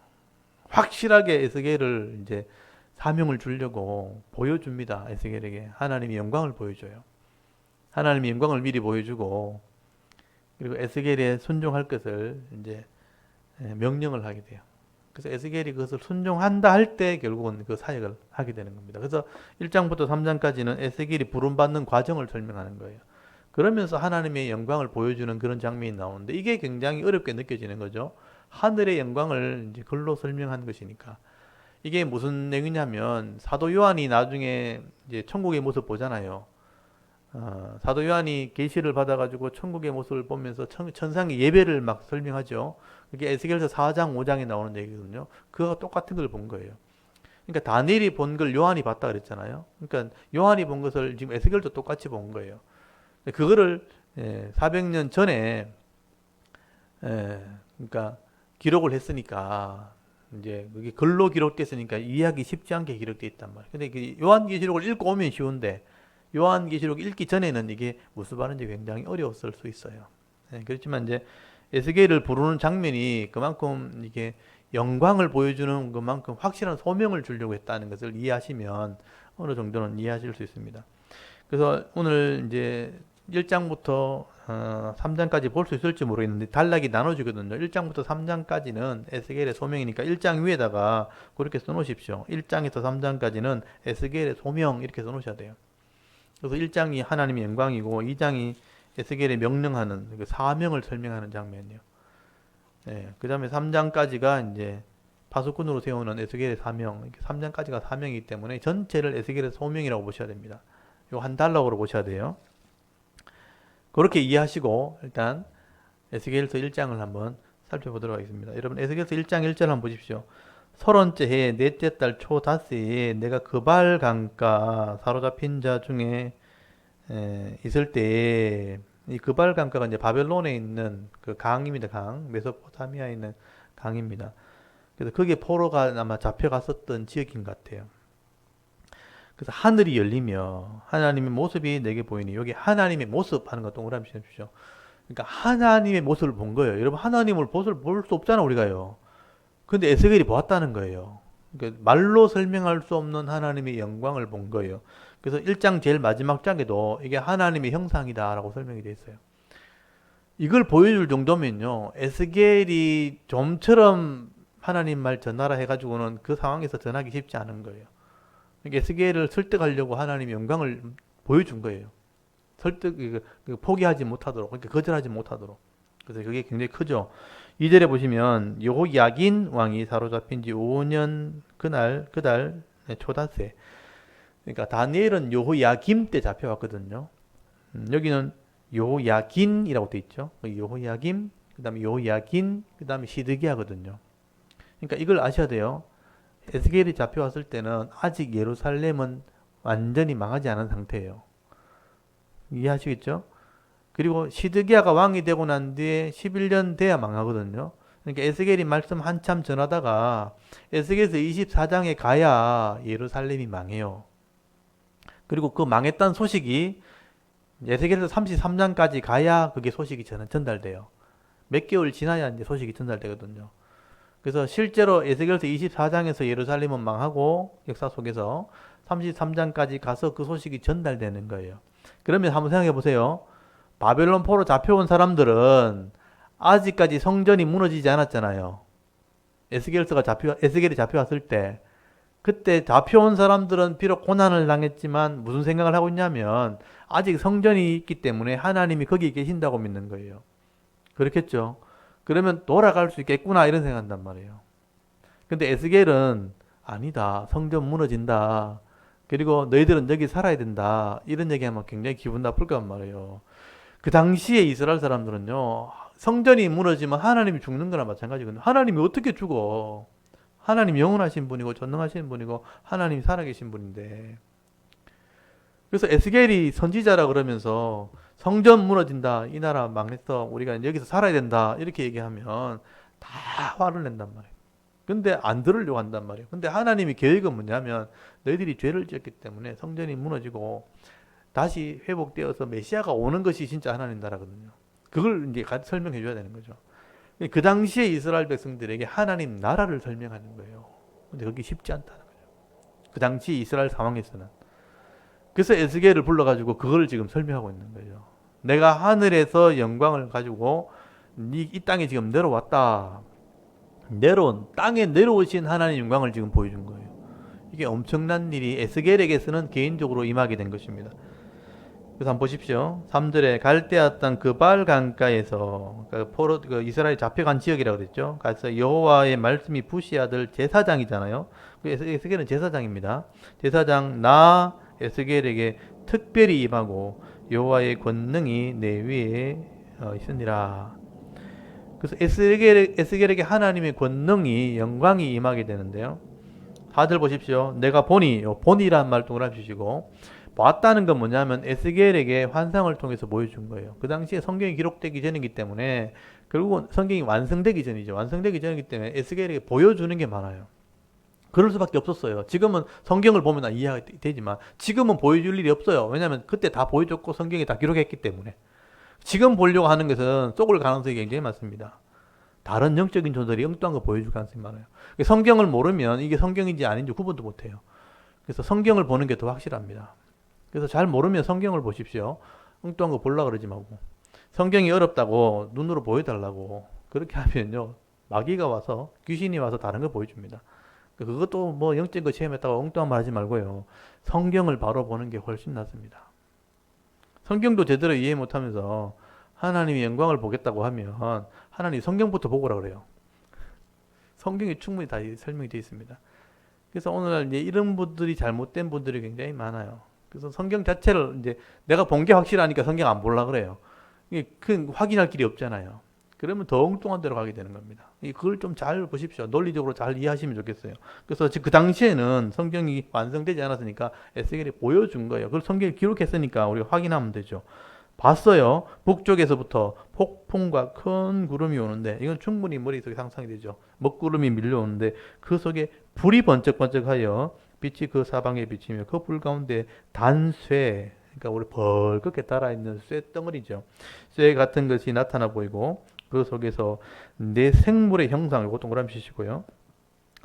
확실하게 에스겔을 이제 사명을 주려고 보여줍니다. 에스겔에게 하나님의 영광을 보여줘요. 하나님의 영광을 미리 보여주고, 그리고 에스겔에 순종할 것을 이제 명령을 하게 돼요. 그래서 에스겔이 그것을 순종한다 할 때 결국은 그 사역을 하게 되는 겁니다. 그래서 1장부터 3장까지는 에스겔이 부름받는 과정을 설명하는 거예요. 그러면서 하나님의 영광을 보여주는 그런 장면이 나오는데, 이게 굉장히 어렵게 느껴지는 거죠. 하늘의 영광을 이제 글로 설명한 것이니까. 이게 무슨 내용이냐면 사도 요한이 나중에 이제 천국의 모습 보잖아요. 사도 요한이 계시를 받아가지고 천국의 모습을 보면서 천상의 예배를 막 설명하죠. 그게 에스겔서 4장, 5장에 나오는 얘기거든요. 그거 똑같은 걸 본 거예요. 그러니까 다니엘이 본 걸 요한이 봤다 그랬잖아요. 그러니까 요한이 본 것을 지금 에스겔도 똑같이 본 거예요. 그거를 400년 전에 그러니까 기록을 했으니까 이제 그게 글로 기록됐으니까 이해하기 쉽지 않게 기록되어 있단 말이에요. 근데 그 요한계시록을 읽고 오면 쉬운데 요한계시록 읽기 전에는 이게 무슨 말인지 굉장히 어려웠을 수 있어요. 그렇지만 이제 에스겔을 부르는 장면이 그만큼 이게 영광을 보여주는 그만큼 확실한 소명을 주려고 했다는 것을 이해하시면 어느 정도는 이해하실 수 있습니다. 그래서 오늘 이제 1장부터 3장까지 볼 수 있을지 모르겠는데 단락이 나눠지거든요. 1장부터 3장까지는 에스겔의 소명이니까 1장 위에다가 그렇게 써놓으십시오. 1장에서 3장까지는 에스겔의 소명 이렇게 써놓으셔야 돼요. 그래서 1장이 하나님의 영광이고 2장이 에스겔의 명령하는 그 사명을 설명하는 장면이에요. 그 다음에 3장까지가 이제 파수꾼으로 세우는 에스겔의 사명, 3장까지가 사명이기 때문에 전체를 에스겔의 소명이라고 보셔야 됩니다. 요 한 단락으로 보셔야 돼요. 그렇게 이해하시고 일단 에스겔서 1장을 한번 살펴보도록 하겠습니다. 여러분 에스겔서 1장 1절 한번 보십시오. 30째 해에 넷째 달 초닷새에 내가 그발 강가 사로잡힌 자 중에 있을 때에 이 그발 강가가 이제 바벨론에 있는 그 강입니다. 강 메소포타미아에 있는 강입니다. 그래서 거기에 포로가 아마 잡혀갔었던 지역인 것 같아요. 그래서 하늘이 열리며 하나님의 모습이 내게 보이니 여기 하나님의 모습 하는 거 동그라미 쳐주십시오. 그러니까 하나님의 모습을 본 거예요. 여러분 하나님을 볼 수 없잖아 우리가요. 근데 에스겔이 보았다는 거예요. 그러니까 말로 설명할 수 없는 하나님의 영광을 본 거예요. 그래서 1장 제일 마지막 장에도 이게 하나님의 형상이다 라고 설명이 되어 있어요. 이걸 보여줄 정도면요 에스겔이 좀처럼 하나님 말 전하라 해가지고는 그 상황에서 전하기 쉽지 않은 거예요. 그러니까 에스겔을 설득하려고 하나님의 영광을 보여준 거예요. 포기하지 못하도록, 그러니까 거절하지 못하도록. 그래서 그게 굉장히 크죠. 2절에 보시면 여호야긴 왕이 사로잡힌 지 5년 그달 초닷새. 그러니까 다니엘은 여호야김 때 잡혀왔거든요. 여기는 여호야긴이라고 돼 있죠. 여호야김, 그 다음에 여호야긴, 그 다음에 시드기야거든요. 그러니까 이걸 아셔야 돼요. 에스겔이 잡혀왔을 때는 아직 예루살렘은 완전히 망하지 않은 상태예요. 이해하시겠죠? 그리고 시드기야가 왕이 되고 난 뒤에 11년 돼야 망하거든요. 그러니까 에스겔이 말씀 한참 전하다가 에스겔서 24장에 가야 예루살렘이 망해요. 그리고 그 망했다는 소식이 에스겔서 33장까지 가야 그게 소식이 전달돼요. 몇 개월 지나야 이제 소식이 전달되거든요. 그래서 실제로 에스겔서 24장에서 예루살렘은 망하고 역사 속에서 33장까지 가서 그 소식이 전달되는 거예요. 그러면 한번 생각해 보세요. 바벨론 포로 잡혀온 사람들은 아직까지 성전이 무너지지 않았잖아요. 에스겔이 잡혀왔을 때 그때 잡혀온 사람들은 비록 고난을 당했지만 무슨 생각을 하고 있냐면 아직 성전이 있기 때문에 하나님이 거기 계신다고 믿는 거예요. 그렇겠죠? 그러면 돌아갈 수 있겠구나 이런 생각한단 말이에요. 근데 에스겔은 아니다. 성전 무너진다. 그리고 너희들은 여기 살아야 된다. 이런 얘기하면 굉장히 기분 나쁠 거란 말이에요. 그 당시에 이스라엘 사람들은요. 성전이 무너지면 하나님이 죽는 거나 마찬가지거든요. 하나님이 어떻게 죽어? 하나님 영원하신 분이고 전능하신 분이고 하나님이 살아계신 분인데. 그래서 에스겔이 선지자라 그러면서 성전 무너진다. 이 나라 망했어. 우리가 여기서 살아야 된다. 이렇게 얘기하면 다 화를 낸단 말이에요. 근데 안 들으려고 한단 말이에요. 근데 하나님의 계획은 뭐냐면 너희들이 죄를 지었기 때문에 성전이 무너지고 다시 회복되어서 메시아가 오는 것이 진짜 하나님 나라거든요. 그걸 이제 설명해 줘야 되는 거죠. 그 당시에 이스라엘 백성들에게 하나님 나라를 설명하는 거예요. 근데 그게 쉽지 않다는 거죠. 그 당시 이스라엘 상황에서는. 그래서 에스겔을 불러가지고 그걸 지금 설명하고 있는 거예요. 내가 하늘에서 영광을 가지고 이 땅에 지금 내려왔다. 땅에 내려오신 하나님의 영광을 지금 보여준 거예요. 이게 엄청난 일이 에스겔에게서는 개인적으로 임하게 된 것입니다. 그래서 한번 보십시오. 3절에 갈대였던 그발 강가에서 그 이스라엘 잡혀간 지역이라고 그랬죠. 그래서 여호와의 말씀이 부시 아들 제사장이잖아요. 그 에스겔은 제사장입니다. 제사장 나 에스겔에게 특별히 임하고 여호와의 권능이 내 위에 있으니라. 그래서 에스겔에게 하나님의 권능이 영광이 임하게 되는데요. 4절 보십시오. 내가 보니, 보니란 말 동그라미 주시고, 봤다는 건 뭐냐면 에스겔에게 환상을 통해서 보여준 거예요. 그 당시에 성경이 기록되기 전이기 때문에 결국은 성경이 완성되기 전이죠. 완성되기 전이기 때문에 에스겔에게 보여주는 게 많아요. 그럴 수밖에 없었어요. 지금은 성경을 보면 이해가 되지만 지금은 보여줄 일이 없어요. 왜냐하면 그때 다 보여줬고 성경에 다 기록했기 때문에. 지금 보려고 하는 것은 속을 가능성이 굉장히 많습니다. 다른 영적인 존재들이 엉뚱한 거 보여줄 가능성이 많아요. 성경을 모르면 이게 성경인지 아닌지 구분도 못해요. 그래서 성경을 보는 게 더 확실합니다. 그래서 잘 모르면 성경을 보십시오. 엉뚱한 거 보려고 그러지 말고. 성경이 어렵다고 눈으로 보여달라고 그렇게 하면요. 마귀가 와서 귀신이 와서 다른 걸 보여줍니다. 그것도 뭐 영적인 거 체험했다고 엉뚱한 말 하지 말고요. 성경을 바로 보는 게 훨씬 낫습니다. 성경도 제대로 이해 못하면서 하나님의 영광을 보겠다고 하면 하나님 성경부터 보고라 그래요. 성경에 충분히 다 설명이 되어 있습니다. 그래서 오늘날 이제 이런 분들이 잘못된 분들이 굉장히 많아요. 그래서 성경 자체를 이제 내가 본 게 확실하니까 성경 안 보려고 그래요. 이게 그 확인할 길이 없잖아요. 그러면 더 엉뚱한 데로 가게 되는 겁니다. 그걸 좀 잘 보십시오. 논리적으로 잘 이해하시면 좋겠어요. 그래서 그 당시에는 성경이 완성되지 않았으니까 에스겔이 보여준 거예요. 그걸 성경에 기록했으니까 우리가 확인하면 되죠. 봤어요. 북쪽에서부터 폭풍과 큰 구름이 오는데 이건 충분히 머릿속에 상상이 되죠. 먹구름이 밀려오는데 그 속에 불이 번쩍번쩍하여 빛이 그 사방에 비치며 그 불 가운데 단쇠, 그러니까 우리 벌겋게 달아있는 쇠 덩어리죠. 쇠 같은 것이 나타나 보이고 그 속에서 내 생물의 형상, 이거 동그라미 치시고요.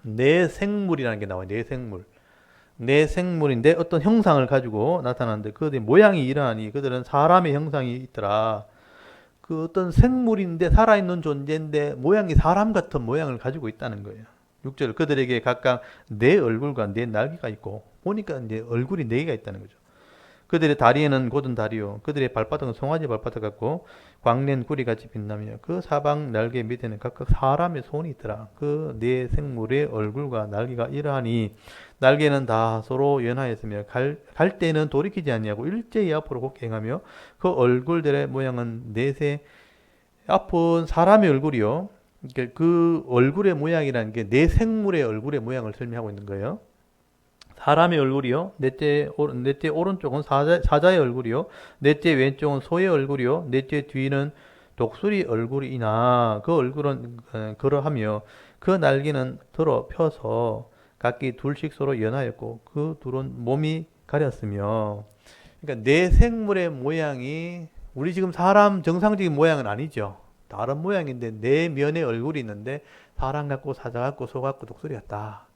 내 생물이라는 게 나와요. 내 생물. 내 생물인데 어떤 형상을 가지고 나타나는데 그들의 모양이 이러하니 그들은 사람의 형상이 있더라. 그 어떤 생물인데 살아있는 존재인데 모양이 사람 같은 모양을 가지고 있다는 거예요. 6절 그들에게 각각 네 얼굴과 네 날개가 있고 보니까 이제 얼굴이 네 개가 있다는 거죠. 그들의 다리에는 곧은 다리요 그들의 발바닥은 송아지 발바닥 같고 광낸 구리같이 빛나며 그 사방 날개 밑에는 각각 사람의 손이 있더라. 그 네 생물의 얼굴과 날개가 이러하니 날개는 다 서로 연하였으며 갈 때는 돌이키지 아니하고 일제히 앞으로 곱게 행하며 그 얼굴들의 모양은 넷의 앞은 사람의 얼굴이요. 그 얼굴의 모양이라는 게 네 생물의 얼굴의 모양을 설명하고 있는 거예요. 사람의 얼굴이요. 넷째 오른쪽은 사자의 얼굴이요. 넷째 왼쪽은 소의 얼굴이요. 넷째 뒤는 독수리 얼굴이나 그 얼굴은 그러하며 그 날개는 들어 펴서 각기 둘씩 서로 연하였고 그 둘은 몸이 가렸으며 그러니까 네 생물의 모양이 우리 지금 사람 정상적인 모양은 아니죠. 다른 모양인데 네 면의 얼굴이 있는데 사람 같고 사자 같고 소 같고 독수리 같다.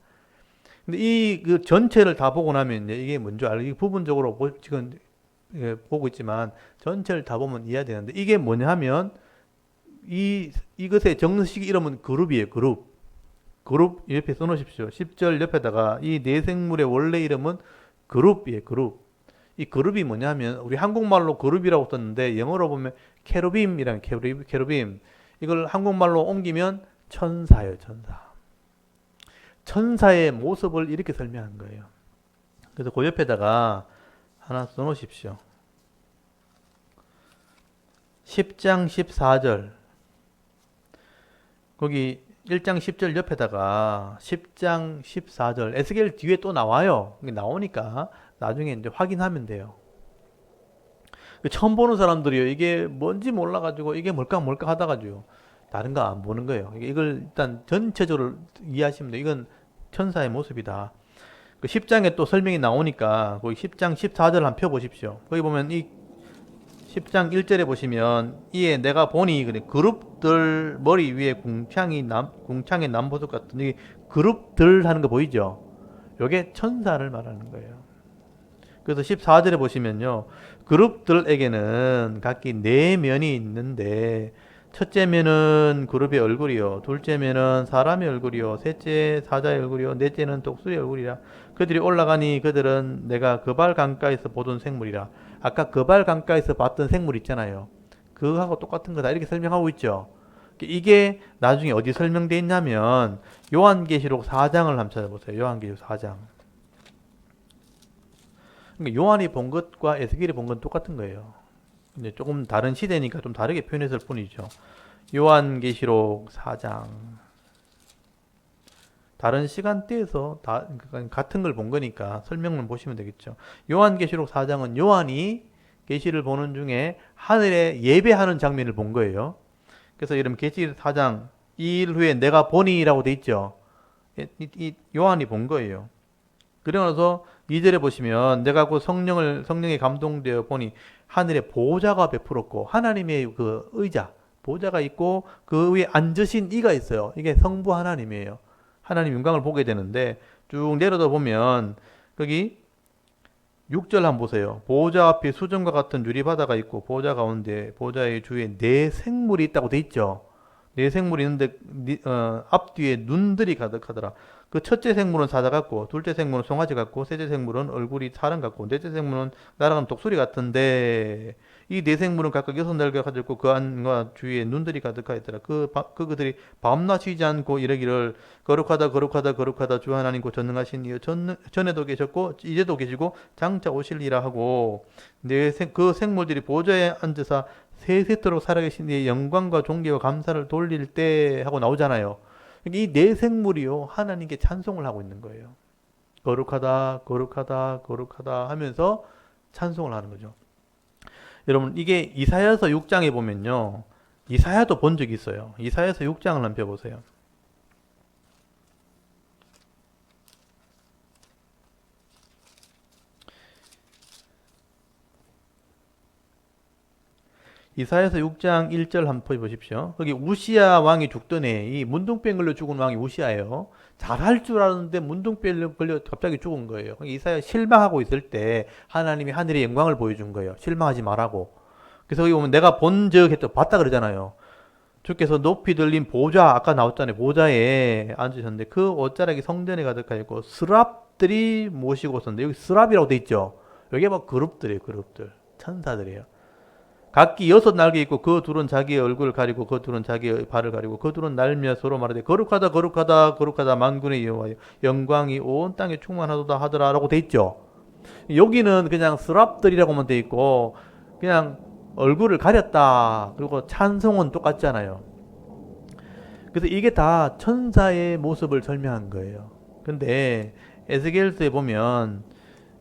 근데 이 그 전체를 다 보고 나면 이게 뭔지 알고 이 부분적으로 지금 보고 있지만 전체를 다 보면 이해가 되는데 이게 뭐냐 하면 이것의 정식 이름은 그룹이에요. 그룹 옆에 써놓으십시오. 10절 옆에다가 이 네 생물의 원래 이름은 그룹이에요. 그룹. 이 그룹이 뭐냐면 우리 한국말로 그룹이라고 썼는데 영어로 보면 케루빔이라는 케루빔. 이걸 한국말로 옮기면 천사예요. 천사. 천사의 모습을 이렇게 설명한 거예요. 그래서 그 옆에다가 하나 써놓으십시오. 10장 14절 거기 1장 10절 옆에다가 10장 14절 에스겔 뒤에 또 나와요. 나오니까 나중에 이제 확인하면 돼요. 처음 보는 사람들이요. 이게 뭔지 몰라가지고 이게 뭘까 하다가지고 다른 거 안 보는 거예요. 이걸 일단 전체적으로 이해하시면 돼요. 이건 천사의 모습이다. 그 10장에 또 설명이 나오니까 거기 10장 14절 한번 펴보십시오. 거기 보면 이 10장 1절에 보시면 이에 내가 보니 그룹들 머리 위에 궁창의 남보석 같은 이 그룹들 하는 거 보이죠? 요게 천사를 말하는 거예요. 그래서 14절에 보시면요. 그룹들에게는 각기 네 면이 있는데 첫째면은 그룹의 얼굴이요. 둘째면은 사람의 얼굴이요. 셋째 사자의 얼굴이요. 넷째는 독수리의 얼굴이라. 그들이 올라가니 그들은 내가 그발 강가에서 보던 생물이라. 아까 그발 강가에서 봤던 생물 있잖아요. 그거하고 똑같은 거다. 이렇게 설명하고 있죠. 이게 나중에 어디 설명되어 있냐면 요한계시록 4장을 한번 찾아보세요. 요한계시록 4장. 그러니까 요한이 본 것과 에스겔이 본 건 똑같은 거예요. 근데 조금 다른 시대니까 좀 다르게 표현했을 뿐이죠. 요한계시록 4장. 다른 시간대에서 같은 걸 본 거니까 설명만 보시면 되겠죠. 요한계시록 4장은 요한이 계시를 보는 중에 하늘에 예배하는 장면을 본 거예요. 그래서 이름 계시록 4장 2일 후에 내가 보니라고 돼 있죠. 이 요한이 본 거예요. 그러고 나서 2절에 보시면 내가 그 성령에 감동되어 보니 하늘에 보좌가 베풀었고 하나님의 그 의자, 보좌가 있고 그 위에 앉으신 이가 있어요. 이게 성부 하나님이에요. 하나님 영광을 보게 되는데 쭉 내려다 보면 거기 6절 한번 보세요. 보좌 앞에 수정과 같은 유리바다가 있고 보좌 가운데 보좌의 주위에 네 생물이 있다고 돼 있죠. 네 생물이 있는데 앞뒤에 눈들이 가득하더라. 그 첫째 생물은 사자 같고 둘째 생물은 송아지 같고 셋째 생물은 얼굴이 사람 같고 넷째 생물은 날아가는 독수리 같은데 이 네 생물은 각각 6날개가 가지고 그 안과 주위에 눈들이 가득하였더라. 그들이 밤낮 쉬지 않고 이러기를 거룩하다 거룩하다 거룩하다 주 하나님 곧 전능하신 이여 전에도 계셨고 이제도 계시고 장차 오실리라 하고 그 생물들이 보좌에 앉아서 세세토록 살아계신 이의 영광과 존귀와 감사를 돌릴 때 하고 나오잖아요. 이 네 생물이요 하나님께 찬송을 하고 있는 거예요. 거룩하다 거룩하다 거룩하다 하면서 찬송을 하는 거죠. 여러분 이게 이사야서 6장에 보면요. 이사야도 본 적이 있어요. 이사야서 6장을 한번 펴보세요. 이사야서 6장 1절 한번 보십시오. 거기 우시야 왕이 죽던 해, 이 문둥병 걸려 죽은 왕이 우시야예요. 잘할 줄 알았는데 문둥병 걸려 갑자기 죽은 거예요. 이사야 실망하고 있을 때 하나님이 하늘의 영광을 보여준 거예요. 실망하지 말라고. 그래서 여기 보면 내가 본 적 했더 봤다 그러잖아요. 주께서 높이 들린 보좌, 아까 나왔잖아요. 보좌에 앉으셨는데 그 옷자락이 성전에 가득하였고 스랍들이 모시고 있었는데 여기 스랍이라고 돼 있죠. 여기 막 그룹들이에요. 그룹들. 천사들이에요. 각기 6날개 있고 그 둘은 자기의 얼굴을 가리고 그 둘은 자기의 발을 가리고 그 둘은 날며 서로 말하되 거룩하다 거룩하다 거룩하다 만군의 여호와여 영광이 온 땅에 충만하도다 하더라라고 돼 있죠. 여기는 그냥 스랍들이라고만 돼 있고 그냥 얼굴을 가렸다. 그리고 찬송은 똑같잖아요. 그래서 이게 다 천사의 모습을 설명한 거예요. 근데 에스겔서에 보면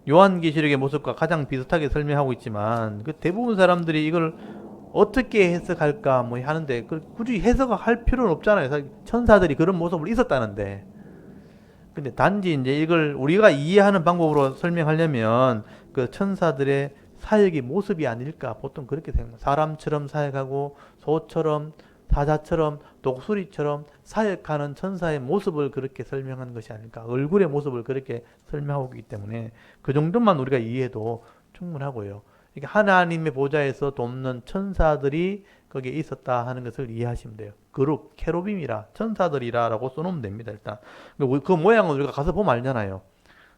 요한계시록의 모습과 가장 비슷하게 설명하고 있지만 그 대부분 사람들이 이걸 어떻게 해석할까 뭐 하는데 굳이 해석할 필요는 없잖아요. 천사들이 그런 모습을 있었다는데. 근데 단지 이제 이걸 우리가 이해하는 방법으로 설명하려면 그 천사들의 사역의 모습이 아닐까 보통 그렇게 생각합니다. 사람처럼 사역하고 소처럼 사자처럼 독수리처럼 사역하는 천사의 모습을 그렇게 설명하는 것이 아닐까. 얼굴의 모습을 그렇게 설명하고 있기 때문에 그 정도만 우리가 이해해도 충분하고요. 이게 하나님의 보좌에서 돕는 천사들이 거기에 있었다 하는 것을 이해하시면 돼요. 그룹, 케루빔이라 천사들이라라고 써놓으면 됩니다. 일단 그 모양은 우리가 가서 보면 알잖아요.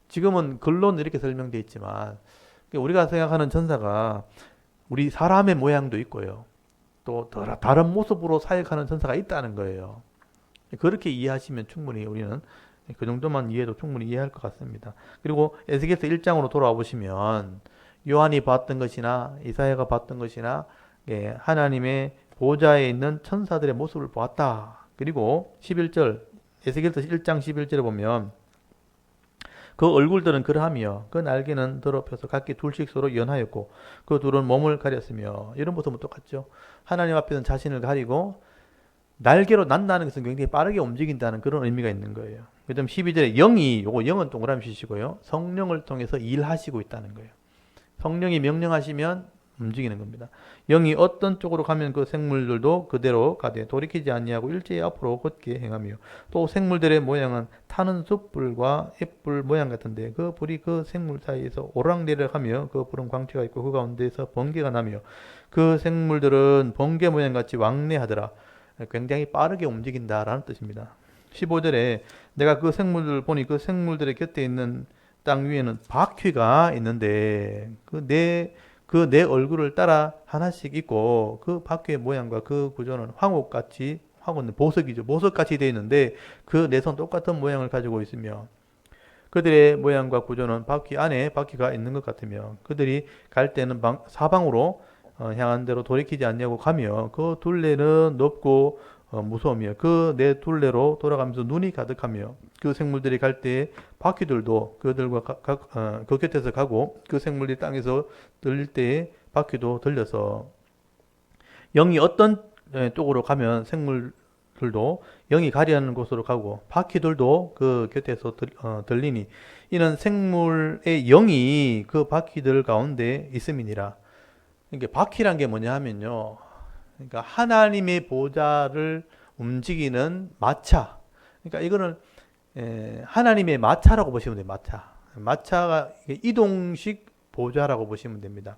지금은 글로는 이렇게 설명되어 있지만 우리가 생각하는 천사가 우리 사람의 모양도 있고요. 또 다른 모습으로 사역하는 천사가 있다는 거예요. 그렇게 이해하시면 충분히 우리는 그 정도만 이해도 충분히 이해할 것 같습니다. 그리고 에스겔서 1장으로 돌아와 보시면 요한이 봤던 것이나 이사야가 봤던 것이나 하나님의 보좌에 있는 천사들의 모습을 보았다. 그리고 11절 에스겔서 1장 11절에 보면 그 얼굴들은 그러하며 그 날개는 더럽혀서 각기 둘씩 서로 연하였고 그 둘은 몸을 가렸으며 이런 모습은 똑같죠. 하나님 앞에서는 자신을 가리고 날개로 난다는 것은 굉장히 빠르게 움직인다는 그런 의미가 있는 거예요. 그 다음 12절에 영이 요거 영은 동그라미 치시고요. 성령을 통해서 일하시고 있다는 거예요. 성령이 명령하시면 움직이는 겁니다. 영이 어떤 쪽으로 가면 그 생물들도 그대로 가되 돌이키지 아니하고 일제히 앞으로 걷게 행하며 또 생물들의 모양은 타는 숯불과 횃불 모양 같은데 그 불이 그 생물 사이에서 오락내락하며 그 불은 광채가 있고 그 가운데에서 번개가 나며 그 생물들은 번개 모양 같이 왕래하더라. 굉장히 빠르게 움직인다라는 뜻입니다. 15절에 내가 그 생물들을 보니 그 생물들의 곁에 있는 땅 위에는 바퀴가 있는데 그 내 얼굴을 따라 하나씩 있고 그 바퀴의 모양과 그 구조는 황옥은 보석이죠. 보석같이 되어 있는데 그 네 손 똑같은 모양을 가지고 있으며 그들의 모양과 구조는 바퀴 안에 바퀴가 있는 것 같으며 그들이 갈 때는 사방으로 향한 대로 돌이키지 않냐고 가며 그 둘레는 높고 무서우며 그 네 둘레로 돌아가면서 눈이 가득하며 그 생물들이 갈 때 바퀴들도 그들과 그 곁에서 가고 그 생물들이 땅에서 들릴 때에 바퀴도 들려서 영이 어떤 쪽으로 가면 생물들도 영이 가리하는 곳으로 가고 바퀴들도 그 곁에서 들리니 이는 생물의 영이 그 바퀴들 가운데 있음이니라. 이게 바퀴란 게 뭐냐 하면요. 그러니까 하나님의 보좌를 움직이는 마차. 그러니까 이거는 하나님의 마차라고 보시면 돼요. 마차가 이동식 보좌라고 보시면 됩니다.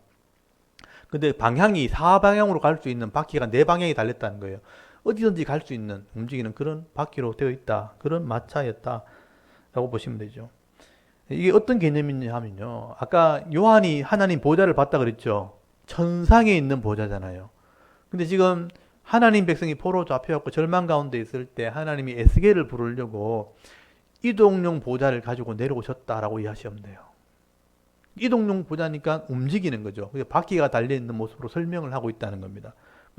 근데 방향이 사방향으로 갈 수 있는 바퀴가 네 방향이 달렸다는 거예요. 어디든지 갈 수 있는 움직이는 그런 바퀴로 되어 있다. 그런 마차였다라고 보시면 되죠. 이게 어떤 개념이냐 하면요. 아까 요한이 하나님 보좌를 봤다 그랬죠. 천상에 있는 보좌잖아요. 근데 지금 하나님 백성이 포로 잡혀갖고 절망 가운데 있을 때 하나님이 에스겔을 부르려고 이동용 보좌를 가지고 내려오셨다라고 이해하시면 돼요. 이동용 보좌니까 움직이는 거죠. 바퀴가 달려있는 모습으로 설명을 하고 있다는 겁니다.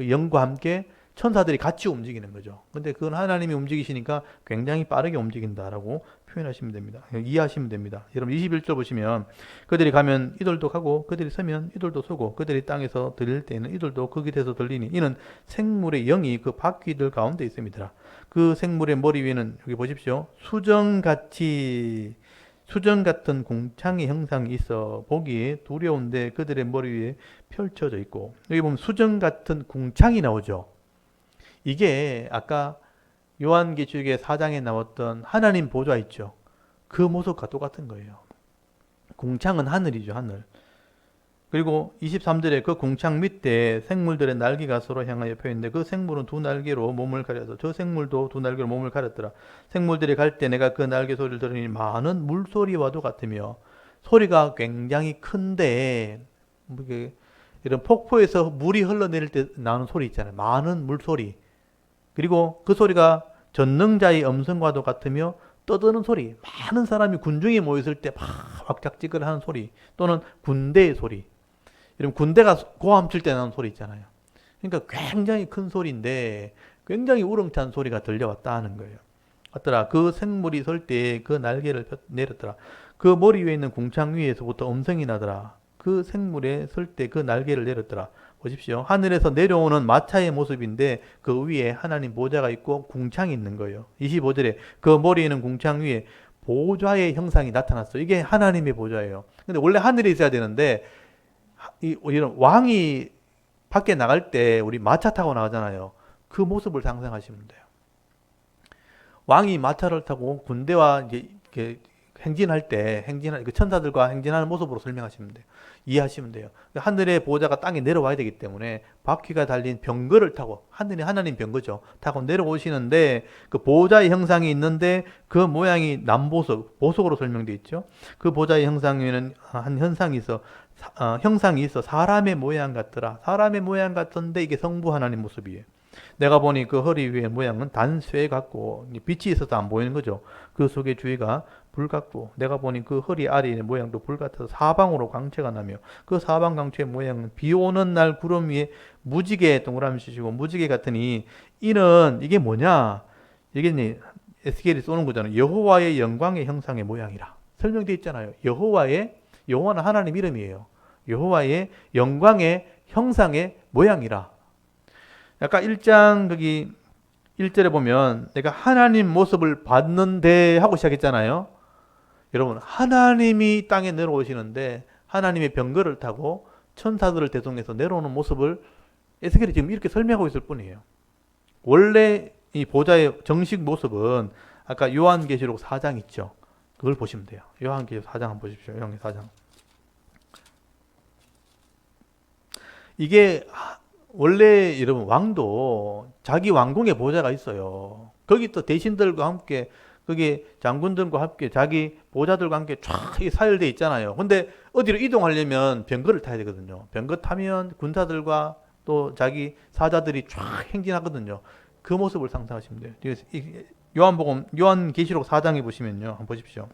영과 함께 천사들이 같이 움직이는 거죠. 근데 그건 하나님이 움직이시니까 굉장히 빠르게 움직인다라고 표현하시면 됩니다. 이해하시면 됩니다. 여러분 21절 보시면 그들이 가면 이들도 가고 그들이 서면 이들도 서고 그들이 땅에서 들릴 때에는 이들도 그 깃에서 들리니 이는 생물의 영이 그 바퀴들 가운데 있습니다. 그 생물의 머리 위에는 여기 보십시오. 수정 같은 궁창의 형상이 있어 보기에 두려운데 그들의 머리 위에 펼쳐져 있고 여기 보면 수정 같은 궁창이 나오죠. 이게 아까 요한계시록 4장에 나왔던 하나님 보좌 있죠. 그 모습과 똑같은 거예요. 궁창은 하늘이죠, 하늘. 그리고 23절에 그 궁창 밑에 생물들의 날개가 서로 향하여 펴있는데 그 생물은 두 날개로 몸을 가려서 저 생물도 두 날개로 몸을 가렸더라. 생물들이 갈 때 내가 그 날개 소리를 들으니 많은 물소리와도 같으며 소리가 굉장히 큰데 이런 폭포에서 물이 흘러내릴 때 나는 소리 있잖아요. 많은 물소리. 그리고 그 소리가 전능자의 음성과도 같으며 떠드는 소리, 많은 사람이 군중에 모였을 때 막 왁작지껄 하는 소리 또는 군대의 소리, 이런 군대가 고함 칠 때 나는 소리 있잖아요. 그러니까 굉장히 큰 소리인데 굉장히 우렁찬 소리가 들려왔다 하는 거예요. 어더라 그 생물이 설 때 그 날개를 내렸더라. 그 머리 위에 있는 궁창 위에서부터 음성이 나더라. 그 생물에 설 때 그 날개를 내렸더라. 보십시오. 하늘에서 내려오는 마차의 모습인데 그 위에 하나님 보좌가 있고 궁창이 있는 거예요. 25절에 그 머리에 있는 궁창 위에 보좌의 형상이 나타났어요. 이게 하나님의 보좌예요. 근데 원래 하늘에 있어야 되는데 이런 왕이 밖에 나갈 때 우리 마차 타고 나가잖아요. 그 모습을 상상하시면 돼요. 왕이 마차를 타고 군대와 이제 이렇게 행진할 때 그 천사들과 행진하는 모습으로 설명하시면 돼요. 이해하시면 돼요. 하늘의 보좌가 땅에 내려와야 되기 때문에 바퀴가 달린 병거를 타고 하나님 병거죠. 타고 내려오시는데 그 보좌의 형상이 있는데 그 모양이 보석으로 설명되어 있죠. 그 보좌의 형상에는 한 형상이 있어 사람의 모양 같더라. 사람의 모양 같은데 이게 성부 하나님 모습이에요. 내가 보니 그 허리 위의 모양은 단쇠 같고 빛이 있어서 안 보이는 거죠. 그 속에 주위가 불 같고 내가 보니 그 허리 아래의 모양도 불 같아서 사방으로 광채가 나며 그 사방 광채의 모양은 비 오는 날 구름 위에 무지개 동그라미 치시고 무지개 같으니 이게 뭐냐? 이게 에스겔이 쏘는 거잖아요. 여호와의 영광의 형상의 모양이라 설명되어 있잖아요. 여호와는 하나님 이름이에요. 여호와의 영광의 형상의 모양이라. 아까 1장 거기 1절에 보면 내가 하나님 모습을 봤는데 하고 시작했잖아요. 여러분 하나님이 땅에 내려오시는데 하나님의 병거를 타고 천사들을 대동해서 내려오는 모습을 에스겔이 지금 이렇게 설명하고 있을 뿐이에요. 원래 이 보좌의 정식 모습은 아까 요한계시록 4장 있죠. 그걸 보시면 돼요. 요한계시록 4장 한번 보십시오. 요한계시록 4장. 이게 원래 여러분 왕도 자기 왕궁에 보좌가 있어요. 거기 또 대신들과 함께 거기 장군들과 함께 자기 보좌들과 함께 쫙 사열돼 있잖아요. 근데 어디로 이동하려면 병거를 타야 되거든요. 병거 타면 군사들과 또 자기 사자들이 쫙 행진하거든요. 그 모습을 상상하시면 돼요. 요한계시록 4장에 보시면요. 한번 보십시오.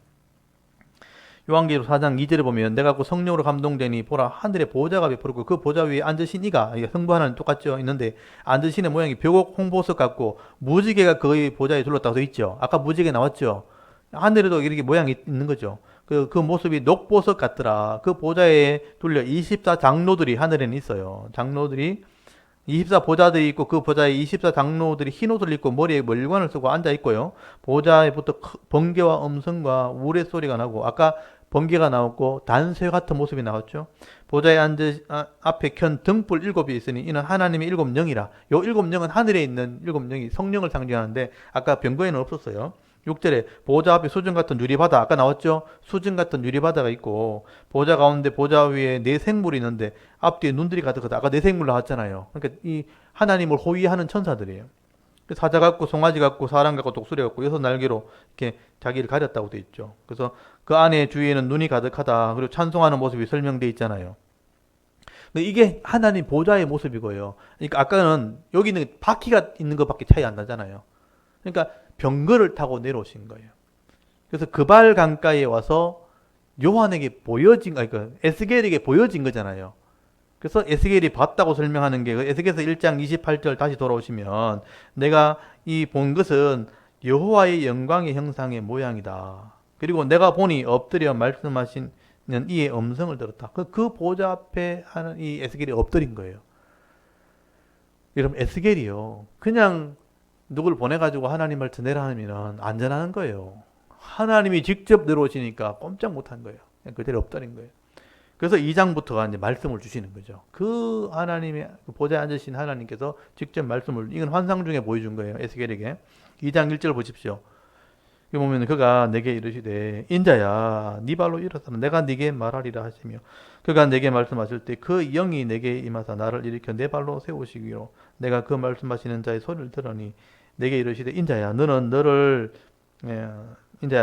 요한계시록 4장 2절에 보면 내가 그 성령으로 감동되니 보라 하늘에 보좌가 베풀었고 그 보좌 위에 앉으신 이가 성부 하나는 똑같죠. 있는데 앉으신 의 모양이 벽옥 홍보석 같고 무지개가 그의 보좌에 둘렀다고 되어 있죠. 아까 무지개 나왔죠. 하늘에도 이렇게 모양이 있는 거죠. 그 모습이 녹보석 같더라. 그 보좌에 둘려 24 장로들이 하늘에는 있어요. 장로들이 24 보좌들이 있고 그 보좌에 24 장로들이 흰 옷을 입고 머리에 멀관을 쓰고 앉아 있고요. 보좌에부터 번개와 음성과 우레 소리가 나고 아까 번개가 나왔고 단쇠 같은 모습이 나왔죠. 보좌에 앞에 켠 등불 7이 있으니 이는 하나님의 7영이라. 요 7영은 하늘에 있는 7영이 성령을 상징하는데 아까 병거에는 없었어요. 6절에 보좌 앞에 수증 같은 유리바다 아까 나왔죠. 수증 같은 유리바다가 있고 보좌 가운데 보좌 위에 네 생물이 있는데 앞뒤에 눈들이 가득하다. 아까 네 생물 나왔잖아요. 그러니까 이 하나님을 호위하는 천사들이에요. 사자 같고 송아지 같고 사람 같고 독수리 같고 6날개로 이렇게 자기를 가렸다고 돼 있죠. 그래서 그 안에 주위에는 눈이 가득하다. 그리고 찬송하는 모습이 설명돼 있잖아요. 이게 하나님 보좌의 모습이고요. 그러니까 아까는 여기는 바퀴가 있는 것밖에 차이 안 나잖아요. 그러니까 병거를 타고 내려오신 거예요. 그래서 그발 강가에 와서 요한에게 보여진, 그러니까 에스겔에게 보여진 거잖아요. 그래서 에스겔이 봤다고 설명하는 게 에스겔서 1장 28절 다시 돌아오시면 내가 이 본 것은 여호와의 영광의 형상의 모양이다. 그리고 내가 보니 엎드려 말씀하시는 이의 음성을 들었다. 그 보좌 앞에 하는 이 에스겔이 엎드린 거예요. 여러분 에스겔이요. 그냥 누굴 보내가지고 하나님 말씀 내라 하면 안전하는 거예요. 하나님이 직접 내려오시니까 꼼짝 못한 거예요. 그대로 엎드린 거예요. 그래서 2장부터가 이제 말씀을 주시는 거죠. 그 하나님의 보좌에 앉으신 하나님께서 직접 말씀을 이건 환상 중에 보여준 거예요. 에스겔에게 2장 1절 보십시오. 여기 보면 그가 내게 이르시되 인자야 네 발로 일어서라 내가 네게 말하리라 하시며 그가 내게 말씀하실 때 그 영이 내게 임하사 나를 일으켜 내 발로 세우시기로 내가 그 말씀하시는 자의 소리를 들으니 내게 이르시되 인자야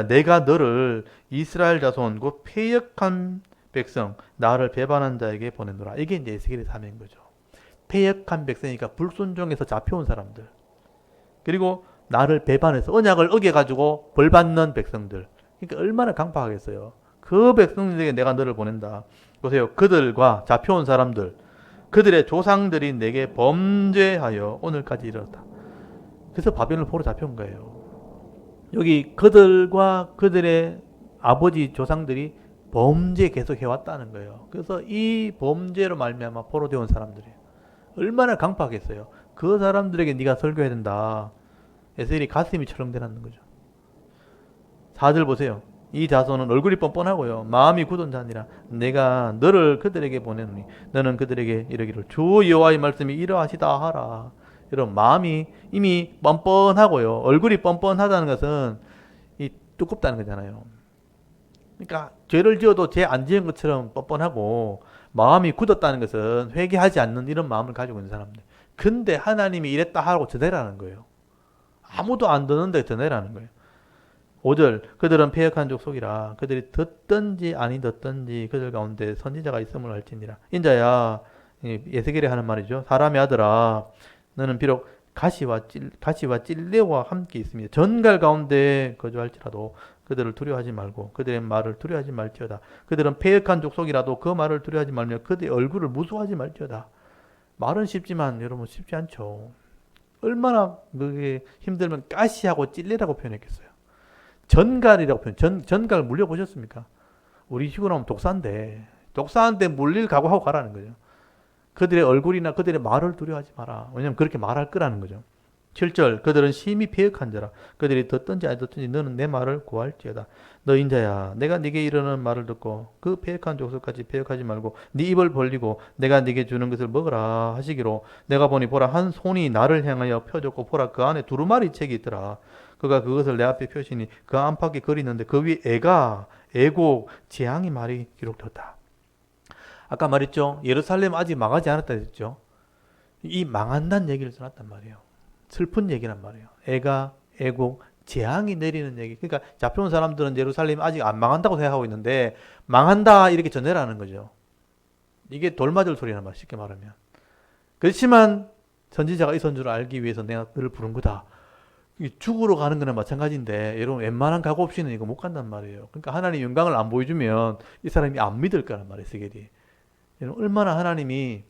내가 너를 이스라엘 자손 곧 패역한 백성 나를 배반한 자에게 보내노라. 이게 이제 에스겔의 사명인 거죠. 패역한 백성이니까 불순종해서 잡혀온 사람들 그리고 나를 배반해서 언약을 어겨가지고 벌받는 백성들. 그러니까 얼마나 강팍하겠어요. 그 백성들에게 내가 너를 보낸다. 보세요. 그들과 잡혀온 사람들 그들의 조상들이 내게 범죄하여 오늘까지 이르렀다. 그래서 바벨론을 포로 잡혀온 거예요. 여기 그들과 그들의 아버지 조상들이 범죄 계속 해왔다는 거예요. 그래서 이 범죄로 말미암아 포로되어 온 사람들이에요. 얼마나 강팍하겠어요. 그 사람들에게 네가 설교해야 된다. 에스겔이 가슴이 철렁대는 거죠. 4절 보세요. 이 자손은 얼굴이 뻔뻔하고요. 마음이 굳은 자니라. 내가 너를 그들에게 보내노니 너는 그들에게 이르기를 주 여호와의 말씀이 이러하시다 하라. 여러분 마음이 이미 뻔뻔하고요. 얼굴이 뻔뻔하다는 것은 이 두껍다는 거잖아요. 그러니까 죄를 지어도 죄 안 지은 것처럼 뻔뻔하고 마음이 굳었다는 것은 회개하지 않는 이런 마음을 가지고 있는 사람들. 근데 하나님이 이랬다 하고 전해라는 거예요. 아무도 안 듣는데 전해라는 거예요. 5절 그들은 패역한 족속이라 그들이 듣든지 아니 듣든지 그들 가운데 선지자가 있음을 할지니라. 인자야 에스겔이 하는 말이죠. 사람의 아들아 너는 비록 가시와 찔레와 함께 있습니다. 전갈 가운데 거주할지라도 그들을 두려워하지 말고 그들의 말을 두려워하지 말지어다. 그들은 패역한 족속이라도 그 말을 두려워하지 말며 그들의 얼굴을 무수하지 말지어다. 말은 쉽지만 여러분 쉽지 않죠. 얼마나 그게 힘들면 가시하고 찔레라고 표현했겠어요. 전갈이라고 전갈 물려보셨습니까? 우리 시골 하면 독사한테 물릴 각오하고 가라는 거죠. 그들의 얼굴이나 그들의 말을 두려워하지 마라. 왜냐면 그렇게 말할 거라는 거죠. 7절 그들은 심히 패역한 자라. 그들이 듣든지 안 듣든지 너는 내 말을 구할지어다. 너 인자야, 내가 네게 이르는 말을 듣고 그 패역한 족속같이 패역하지 말고 네 입을 벌리고 내가 네게 주는 것을 먹으라 하시기로 내가 보니 보라 한 손이 나를 향하여 펴졌고 보라 그 안에 두루마리 책이 있더라. 그가 그것을 내 앞에 펴시니 그 안팎에 글이 있는데 그 위에 애가 애곡 재앙의 말이 기록되었다. 아까 말했죠. 예루살렘 아직 망하지 않았다 했죠. 이 망한다는 얘기를 써놨단 말이에요. 슬픈 얘기란 말이에요. 애가 애곡 재앙이 내리는 얘기. 그러니까 잡혀온 사람들은 예루살렘이 아직 안 망한다고 생각하고 있는데 망한다 이렇게 전해라는 거죠. 이게 돌맞을 소리란 말이에요. 쉽게 말하면. 그렇지만 선지자가 있었는 줄 알기 위해서 내가 너를 부른 거다. 죽으러 가는 거나 마찬가지인데 여러분 웬만한 각오 없이는 이거 못 간단 말이에요. 그러니까 하나님 영광을 안 보여주면 이 사람이 안 믿을 거란 말이에요. 에스겔이. 여러분 얼마나 하나님이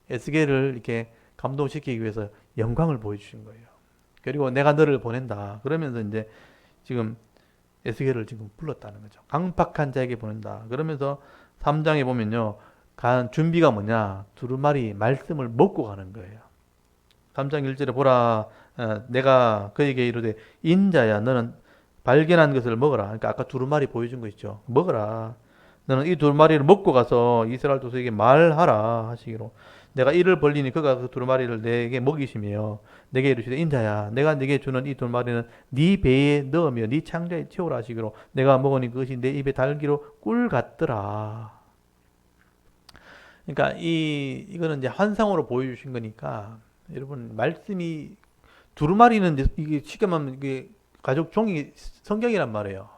에스겔을 이렇게 감동시키기 위해서 영광을 보여주신 거예요. 그리고 내가 너를 보낸다. 그러면서 이제 지금 에스겔을 지금 불렀다는 거죠. 강팍한 자에게 보낸다. 그러면서 3장에 보면요. 간 준비가 뭐냐? 두루마리 말씀을 먹고 가는 거예요. 3장 1절에 보라 내가 그에게 이르되 인자야 너는 발견한 것을 먹어라. 그러니까 아까 두루마리 보여준 거 있죠. 먹어라. 너는 이 두루마리를 먹고 가서 이스라엘 도수에게 말하라 하시기로 내가 이를 벌리니 그가 그 두루마리를 내게 먹이시며 내게 이르시되 인자야 내가 네게 주는 이 두루마리는 네 배에 넣으며 네 창자에 채우라 하시기로 내가 먹으니 그것이 내 입에 달기로 꿀 같더라. 그러니까 이거는 이제 환상으로 보여주신 거니까 여러분 말씀이 두루마리는 이게 쉽게 말하면 이게 가족 종이 성경이란 말이에요.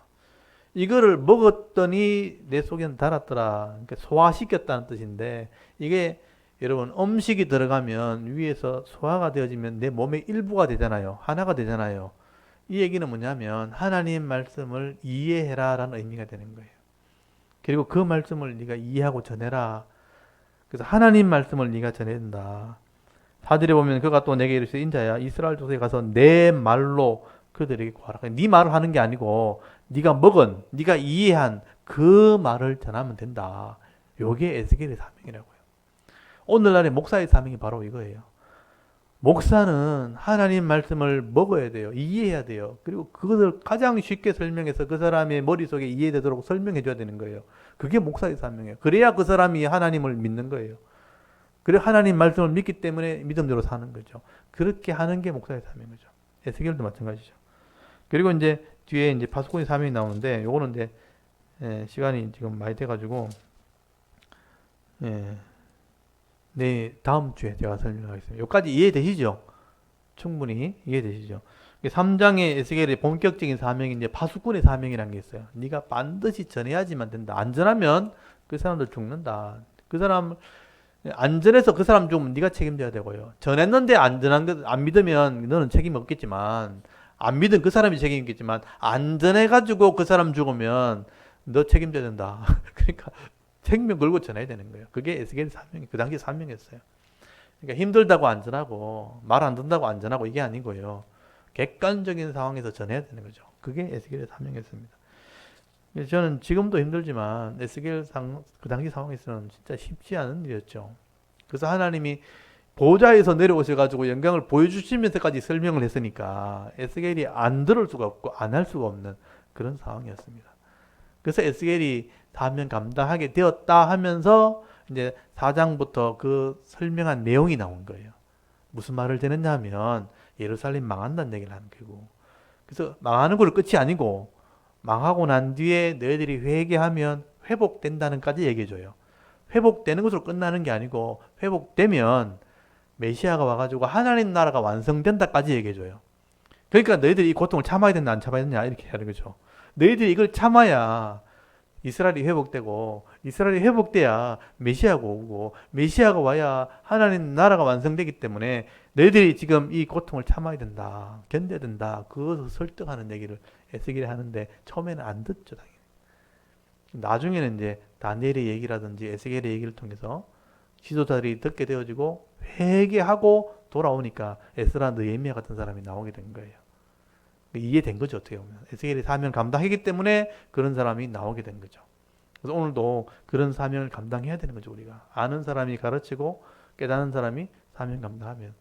이거를 먹었더니 내 속에는 달았더라. 그러니까 소화시켰다는 뜻인데 이게 여러분 음식이 들어가면 위에서 소화가 되어지면 내 몸의 일부가 되잖아요. 하나가 되잖아요. 이 얘기는 뭐냐면 하나님 말씀을 이해해라라는 의미가 되는 거예요. 그리고 그 말씀을 네가 이해하고 전해라. 그래서 하나님 말씀을 네가 전해야 된다. 4절에 보면 그가 또 내게 이르시되 인자야 이스라엘 족속에 가서 내 말로 그들에게 구하라. 네 말을 하는 게 아니고 네가 먹은 네가 이해한 그 말을 전하면 된다. 요게 에스겔의 사명이라고요. 오늘날의 목사의 사명이 바로 이거예요. 목사는 하나님 말씀을 먹어야 돼요. 이해해야 돼요. 그리고 그것을 가장 쉽게 설명해서 그 사람의 머릿속에 이해되도록 설명해 줘야 되는 거예요. 그게 목사의 사명이에요. 그래야 그 사람이 하나님을 믿는 거예요. 그리고 하나님 말씀을 믿기 때문에 믿음대로 사는 거죠. 그렇게 하는 게 목사의 사명이죠. 에스겔도 마찬가지죠. 그리고 이제 뒤에 이제 파수꾼의 사명이 나오는데 요거는 이제 시간이 지금 많이 돼가지고 네 다음 주에 제가 설명하겠습니다. 여기까지 이해되시죠? 충분히 이해되시죠? 3장의 에스겔의 본격적인 사명이 이제 파수꾼의 사명이라는 게 있어요. 네가 반드시 전해야지만 된다. 안 전하면 그 사람들 죽는다. 그 사람 안전해서 그 사람 죽으면 네가 책임져야 되고요. 전했는데 안전한 것 안 믿으면 너는 책임 없겠지만 안 믿은 그 사람이 책임있겠지만 안전해가지고 그 사람 죽으면 너 책임져야 된다. 그러니까 생명 걸고 전해야 되는 거예요. 그게 에스겔의 사명이 그 당시 사명이었어요. 그러니까 힘들다고 안전하고 말 안 듣는다고 안전하고 이게 아니고요. 객관적인 상황에서 전해야 되는 거죠. 그게 에스겔의 사명이었습니다. 저는 지금도 힘들지만 에스겔 그 당시 상황에서는 진짜 쉽지 않은 일이었죠. 그래서 하나님이 보좌에서 내려오셔가지고 영광을 보여주시면서까지 설명을 했으니까 에스겔이 안 들을 수가 없고 안 할 수가 없는 그런 상황이었습니다. 그래서 에스겔이 사명 감당하게 되었다 하면서 이제 4장부터 그 설명한 내용이 나온 거예요. 무슨 말을 되느냐 하면 예루살렘 망한다는 얘기를 하는 거고, 그래서 망하는 걸 끝이 아니고 망하고 난 뒤에 너희들이 회개하면 회복된다는까지 얘기해줘요. 회복되는 것으로 끝나는 게 아니고 회복되면 메시아가 와가지고 하나님 나라가 완성된다까지 얘기해줘요. 그러니까 너희들이 이 고통을 참아야 된다 안 참아야 되냐 이렇게 하는 거죠. 너희들이 이걸 참아야 이스라엘이 회복되고 이스라엘이 회복돼야 메시아가 오고 메시아가 와야 하나님 나라가 완성되기 때문에 너희들이 지금 이 고통을 참아야 된다. 견뎌야 된다. 그것을 설득하는 얘기를 에스겔이 하는데 처음에는 안 듣죠. 당연히. 나중에는 이제 다니엘의 얘기라든지 에스겔의 얘기를 통해서 지도자들이 듣게 되어지고 회개하고 돌아오니까 에스라 느헤미야 같은 사람이 나오게 된 거예요. 이해된 거죠. 어떻게 보면 에스겔이 사명을 감당했기 때문에 그런 사람이 나오게 된 거죠. 그래서 오늘도 그런 사명을 감당해야 되는 거죠. 우리가 아는 사람이 가르치고 깨닫는 사람이 사명 감당하면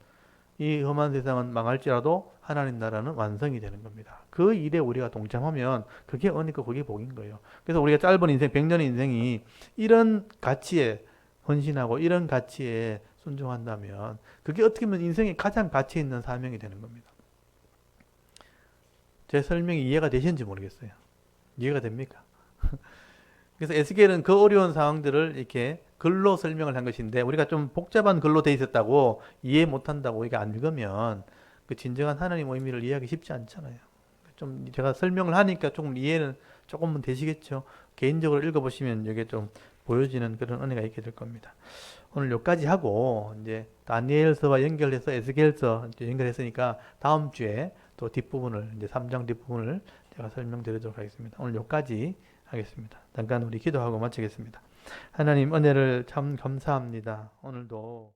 이 험한 세상은 망할지라도 하나님 나라는 완성이 되는 겁니다. 그 일에 우리가 동참하면 그게 은혜고 그게 복인 거예요. 그래서 우리가 짧은 인생, 100년의 인생이 이런 가치에 헌신하고 이런 가치에 순종한다면 그게 어떻게 보면 인생의 가장 가치 있는 사명이 되는 겁니다. 제 설명이 이해가 되시는지 모르겠어요. 이해가 됩니까? 그래서 에스겔은 그 어려운 상황들을 이렇게 글로 설명을 한 것인데 우리가 좀 복잡한 글로 돼 있었다고 이해 못한다고 이게 안 읽으면 그 진정한 하나님 의미를 이해하기 쉽지 않잖아요. 좀 제가 설명을 하니까 조금 이해는 조금은 되시겠죠. 개인적으로 읽어보시면 이게 좀 보여지는 그런 은혜가 있게 될 겁니다. 오늘 여기까지 하고 이제 다니엘서와 연결해서 에스겔서 연결했으니까 다음 주에 또 뒷부분을 이제 3장 뒷부분을 제가 설명드리도록 하겠습니다. 오늘 여기까지 하겠습니다. 잠깐 우리 기도하고 마치겠습니다. 하나님 은혜를 참 감사합니다. 오늘도